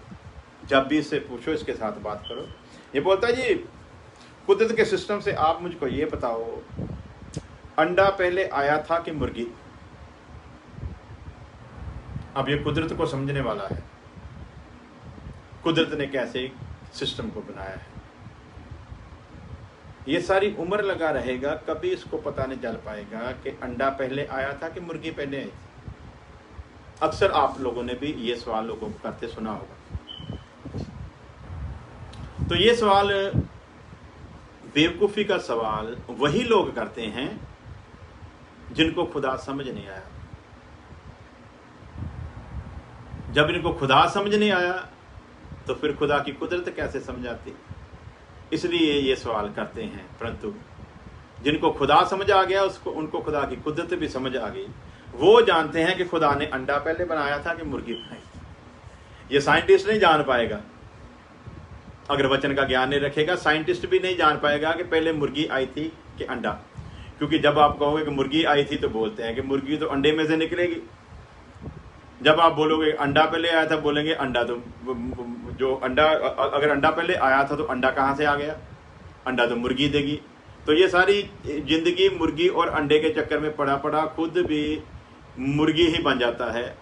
जब भी इससे पूछो, इसके साथ बात करो, ये बोलता है जी कुदरत के सिस्टम से आप मुझको ये बताओ, अंडा पहले आया था कि मुर्गी? अब ये कुदरत को समझने वाला है, कुदरत ने कैसे सिस्टम को बनाया है। ये सारी उम्र लगा रहेगा, कभी इसको पता नहीं चल पाएगा कि अंडा पहले आया था कि मुर्गी पहले आई थी। अक्सर आप लोगों ने भी ये सवाल लोगों को करते सुना होगा। तो ये सवाल, बेवकूफ़ी का सवाल वही लोग करते हैं जिनको खुदा समझ नहीं आया। जब इनको खुदा समझ नहीं आया तो फिर खुदा की कुदरत कैसे समझ आती? इसलिए ये सवाल करते हैं। परंतु जिनको खुदा समझ आ गया, उसको उनको खुदा की कुदरत भी समझ आ गई। वो जानते हैं कि खुदा ने अंडा पहले बनाया था कि मुर्गी बनाई। ये साइंटिस्ट नहीं जान पाएगा, अगर वचन का ज्ञान नहीं रखेगा। साइंटिस्ट भी नहीं जान पाएगा कि पहले मुर्गी आई थी कि अंडा। क्योंकि जब आप कहोगे कि मुर्गी आई थी तो बोलते हैं कि मुर्गी तो अंडे में से निकलेगी। जब आप बोलोगे अंडा पहले आया था, बोलेंगे अंडा तो जो अंडा, अगर अंडा पहले आया था तो अंडा कहाँ से आ गया? अंडा तो मुर्गी देगी। तो ये सारी जिंदगी मुर्गी और अंडे के चक्कर में पड़ा पड़ा खुद भी मुर्गी ही बन जाता है।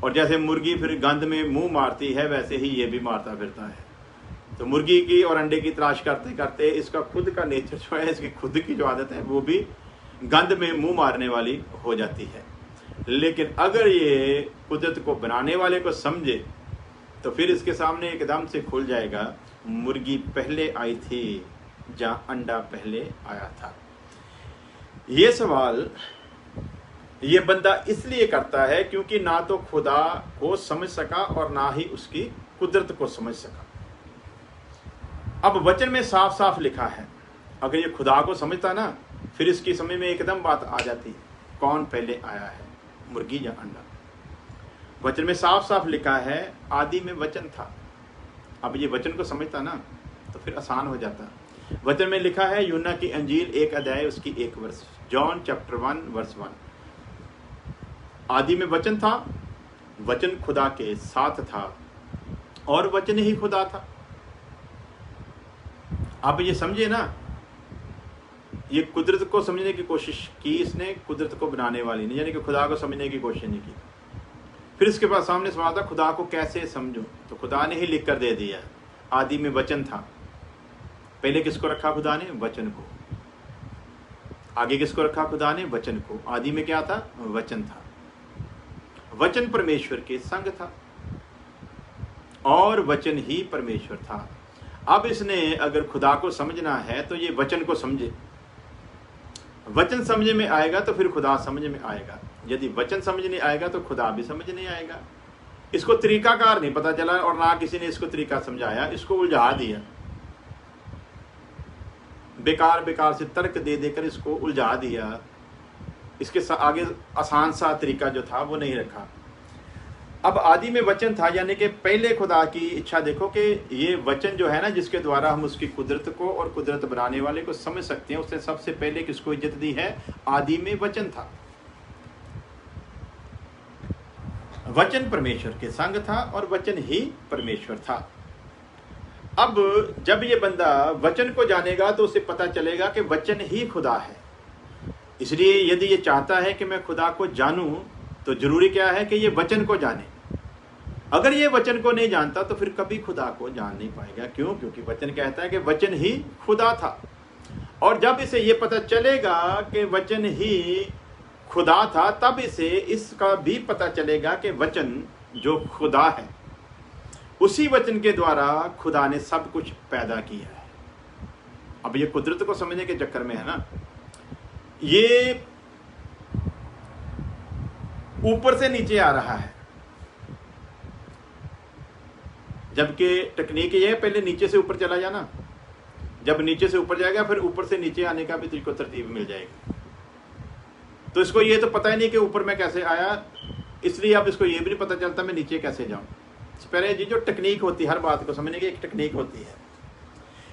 और जैसे मुर्गी फिर गंद में मुंह मारती है, वैसे ही ये भी मारता फिरता है। तो मुर्गी की और अंडे की तलाश करते करते इसका खुद का नेचर जो है, इसकी खुद की जो आदत है, वो भी गंद में मुंह मारने वाली हो जाती है। लेकिन अगर ये कुदरत को बनाने वाले को समझे तो फिर इसके सामने एकदम से खुल जाएगा, मुर्गी पहले आई थी जहां अंडा पहले आया था। ये सवाल ये बंदा इसलिए करता है क्योंकि ना तो खुदा को समझ सका और ना ही उसकी कुदरत को समझ सका। अब वचन में साफ साफ लिखा है, अगर ये खुदा को समझता ना, फिर इसकी समझ में एकदम बात आ जाती, कौन पहले आया है, मुर्गी या अंडा। वचन में साफ साफ लिखा है, आदि में वचन था। अब ये वचन को समझता ना तो फिर आसान हो जाता। वचन में लिखा है, यूना की अंजील 1 अध्याय उसकी 1 वर्ष, जॉन चैप्टर 1 वर्स 1, आदि में वचन था, वचन खुदा के साथ था और वचन ही खुदा था। अब ये समझे ना, ये कुदरत को समझने की कोशिश की इसने, कुदरत को बनाने वाली ने, यानी कि खुदा को समझने की कोशिश नहीं की। फिर इसके बाद सामने सवाल था, खुदा को कैसे समझो? तो खुदा ने ही लिख कर दे दिया, आदि में वचन था। पहले किसको रखा खुदा ने? वचन को। आगे किसको रखा खुदा ने? वचन को। आदि में क्या था? वचन था। वचन परमेश्वर के संग था और वचन ही परमेश्वर था। अब इसने अगर खुदा को समझना है तो ये वचन को समझे। वचन समझ में आएगा तो फिर खुदा समझ में आएगा। यदि वचन समझ नहीं आएगा तो खुदा भी समझ नहीं आएगा। इसको तरीकाकार नहीं पता चला और ना किसी ने इसको तरीका समझाया, इसको उलझा दिया। बेकार बेकार से तर्क दे देकर इसको उलझा दिया। इसके आगे आसान सा तरीका जो था वो नहीं रखा। अब आदि में वचन था, यानी कि पहले खुदा की इच्छा देखो कि ये वचन जो है ना, जिसके द्वारा हम उसकी कुदरत को और कुदरत बनाने वाले को समझ सकते हैं, उसने सबसे पहले किसको इज्जत दी है? आदि में वचन था। वचन परमेश्वर के संग था और वचन ही परमेश्वर था। अब जब ये बंदा वचन को जानेगा तो उसे पता चलेगा कि वचन ही खुदा है। इसलिए यदि ये चाहता है कि मैं खुदा को जानूं तो जरूरी क्या है कि ये वचन को जाने। अगर ये वचन को नहीं जानता तो फिर कभी खुदा को जान नहीं पाएगा। क्यों? क्योंकि वचन कहता है कि वचन ही खुदा था। और जब इसे ये पता चलेगा कि वचन ही खुदा था, तब इसे इसका भी पता चलेगा कि वचन जो खुदा है, उसी वचन के द्वारा खुदा ने सब कुछ पैदा किया है। अब ये कुदरत को समझने के चक्कर में है ना, ये ऊपर से नीचे आ रहा है, जबकि टेक्निक ये है पहले नीचे से ऊपर चला जाना। जब नीचे से ऊपर जाएगा फिर ऊपर से नीचे आने का भी तुझको तरतीब मिल जाएगी। तो इसको ये तो पता ही नहीं कि ऊपर में कैसे आया, इसलिए अब इसको ये भी नहीं पता चलता मैं नीचे कैसे जाऊं। पहले जी जो टेक्निक होती है, हर बात को समझने की एक टेक्निक होती है।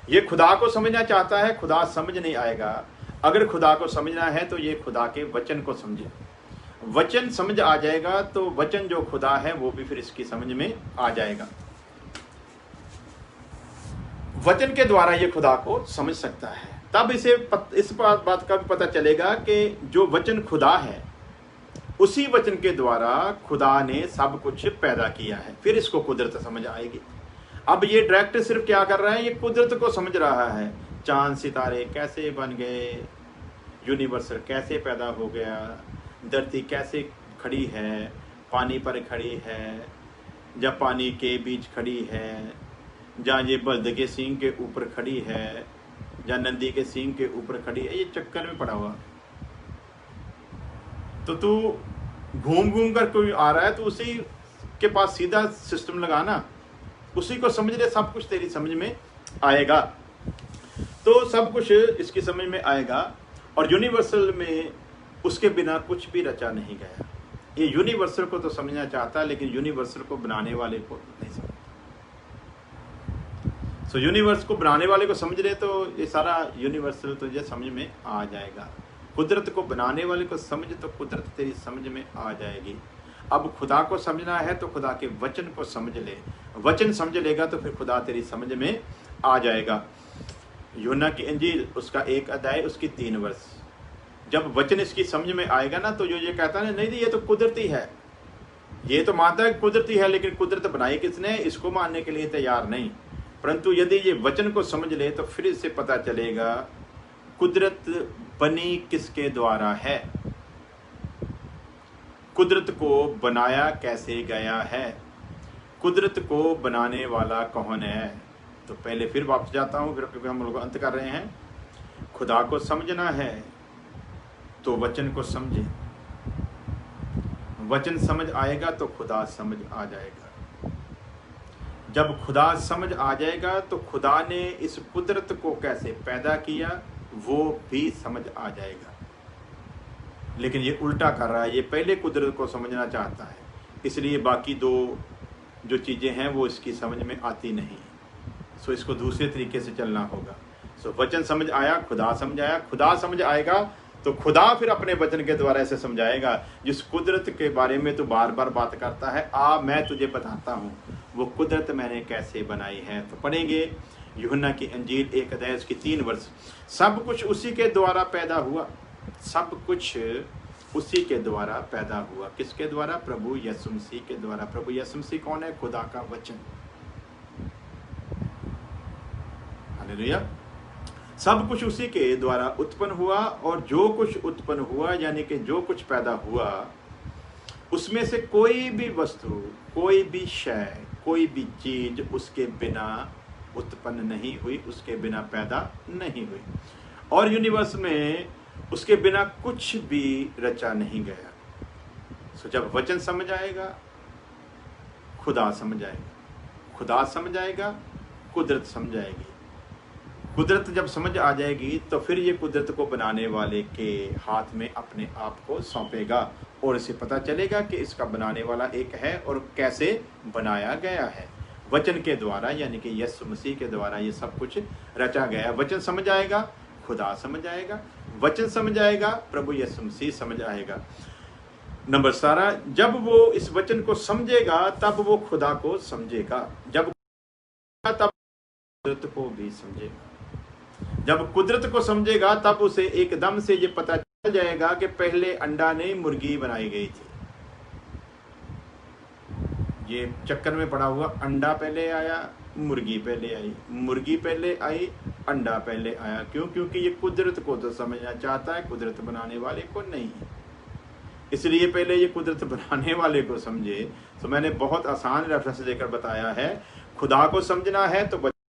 ये खुदा को समझना चाहता है, खुदा समझ नहीं आएगा। अगर खुदा को समझना है तो ये खुदा के वचन को समझे। वचन समझ आ जाएगा तो वचन जो खुदा है वो भी फिर इसकी समझ में आ जाएगा। वचन के द्वारा ये खुदा को समझ सकता है। तब इस बात का भी पता चलेगा कि जो वचन खुदा है, उसी वचन के द्वारा खुदा ने सब कुछ पैदा किया है। फिर इसको कुदरत समझ आएगी। अब ये डायरेक्ट सिर्फ क्या कर रहा है, ये कुदरत को समझ रहा है। चांद सितारे कैसे बन गए, यूनिवर्सल कैसे पैदा हो गया, धरती कैसे खड़ी है, पानी पर खड़ी है, जब पानी के बीच खड़ी है, जहाँ ये बल्द के सींग के ऊपर खड़ी है, जहाँ नंदी के सींग के ऊपर खड़ी है, ये चक्कर में पड़ा हुआ। तो तू घूम घूम कर कोई आ रहा है तो उसी के पास सीधा सिस्टम लगाना, उसी को समझ ले, सब कुछ तेरी समझ में आएगा। तो सब कुछ इसकी समझ में आएगा। और यूनिवर्सल में उसके बिना कुछ भी रचा नहीं गया। ये यूनिवर्सल को तो समझना चाहता है, लेकिन यूनिवर्सल को बनाने वाले को नहीं समझता। सो यूनिवर्स को बनाने वाले को समझ ले तो ये सारा यूनिवर्सल तुझे समझ में आ जाएगा। कुदरत को बनाने वाले को समझ तो कुदरत तेरी समझ में आ जाएगी। अब खुदा को समझना है तो खुदा के वचन को समझ ले, वचन समझ लेगा तो फिर खुदा तेरी समझ में आ जाएगा। यूहन्ना की इंजील उसका 1 अध्याय उसकी 3 वर्ष, जब वचन इसकी समझ में आएगा ना, तो जो ये कहता है नहीं ये तो कुदरती है, ये तो मानता है कुदरती है, लेकिन कुदरत बनाई किसने, इसको मानने के लिए तैयार नहीं। परंतु यदि ये वचन को समझ ले तो फिर इससे पता चलेगा कुदरत बनी किसके द्वारा है, कुदरत को बनाया कैसे गया है, कुदरत को बनाने वाला कौन है। तो पहले फिर वापस जाता हूँ, फिर क्योंकि हम लोग अंत कर रहे हैं। खुदा को समझना है तो वचन को समझे, वचन समझ आएगा तो खुदा समझ आ जाएगा। जब खुदा समझ आ जाएगा तो खुदा ने इस कुदरत को कैसे पैदा किया वो भी समझ आ जाएगा। लेकिन ये उल्टा कर रहा है, ये पहले कुदरत को समझना चाहता है, इसलिए बाकी दो जो चीज़ें हैं वो इसकी समझ में आती नहीं। सो इसको दूसरे तरीके से चलना होगा। सो वचन समझ आया, खुदा समझ आया, खुदा समझ आएगा तो खुदा फिर अपने वचन के द्वारा ऐसे समझाएगा। जिस कुदरत के बारे में तू बार बार बात करता है, मैं तुझे बताता हूँ वो कुदरत मैंने कैसे बनाई है। तो पढ़ेंगे यूहन्ना की इंजील 1 अध्याय उसकी 3 वर्ष। सब कुछ उसी के द्वारा पैदा हुआ, सब कुछ उसी के द्वारा पैदा हुआ। किसके द्वारा? प्रभु यीशु मसीह के द्वारा। प्रभु यीशु मसीह कौन है? खुदा का वचन। हालेलुया। सब कुछ उसी के द्वारा उत्पन्न हुआ, और जो कुछ उत्पन्न हुआ यानी कि जो कुछ पैदा हुआ उसमें से कोई भी वस्तु, कोई भी शय, कोई भी चीज उसके बिना उत्पन्न नहीं हुई, उसके बिना पैदा नहीं हुई। और यूनिवर्स में उसके बिना कुछ भी रचा नहीं गया। सो जब वचन समझ आएगा, खुदा समझ आएगा, खुदा समझ आएगा, कुदरत समझ आएगी। कुदरत जब समझ आ जाएगी तो फिर ये कुदरत को बनाने वाले के हाथ में अपने आप को सौंपेगा, और इसे पता चलेगा कि इसका बनाने वाला एक है और कैसे बनाया गया है। वचन के द्वारा यानी कि यीशु मसीह के द्वारा ये सब कुछ रचा गया। वचन समझ आएगा, खुदा समझ आएगा, वचन समझ आएगा, प्रभु यीशु मसीह समझ आएगा। नंबर 17, जब वो इस वचन को समझेगा तब वो खुदा को समझेगा, जब तब कुदरत को भी समझेगा। जब कुदरत को समझेगा तब उसे एकदम से ये पता चल जाएगा कि पहले अंडा नहीं मुर्गी बनाई गई थी। ये चक्कर में पड़ा हुआ, अंडा पहले आया, मुर्गी पहले आई, मुर्गी पहले आई, अंडा पहले आया। क्यों? क्योंकि ये कुदरत को तो समझना चाहता है, कुदरत बनाने वाले को नहीं। इसलिए पहले ये कुदरत बनाने वाले को समझे। तो मैंने बहुत आसान रेफरेंस देकर बताया है, खुदा को समझना है तो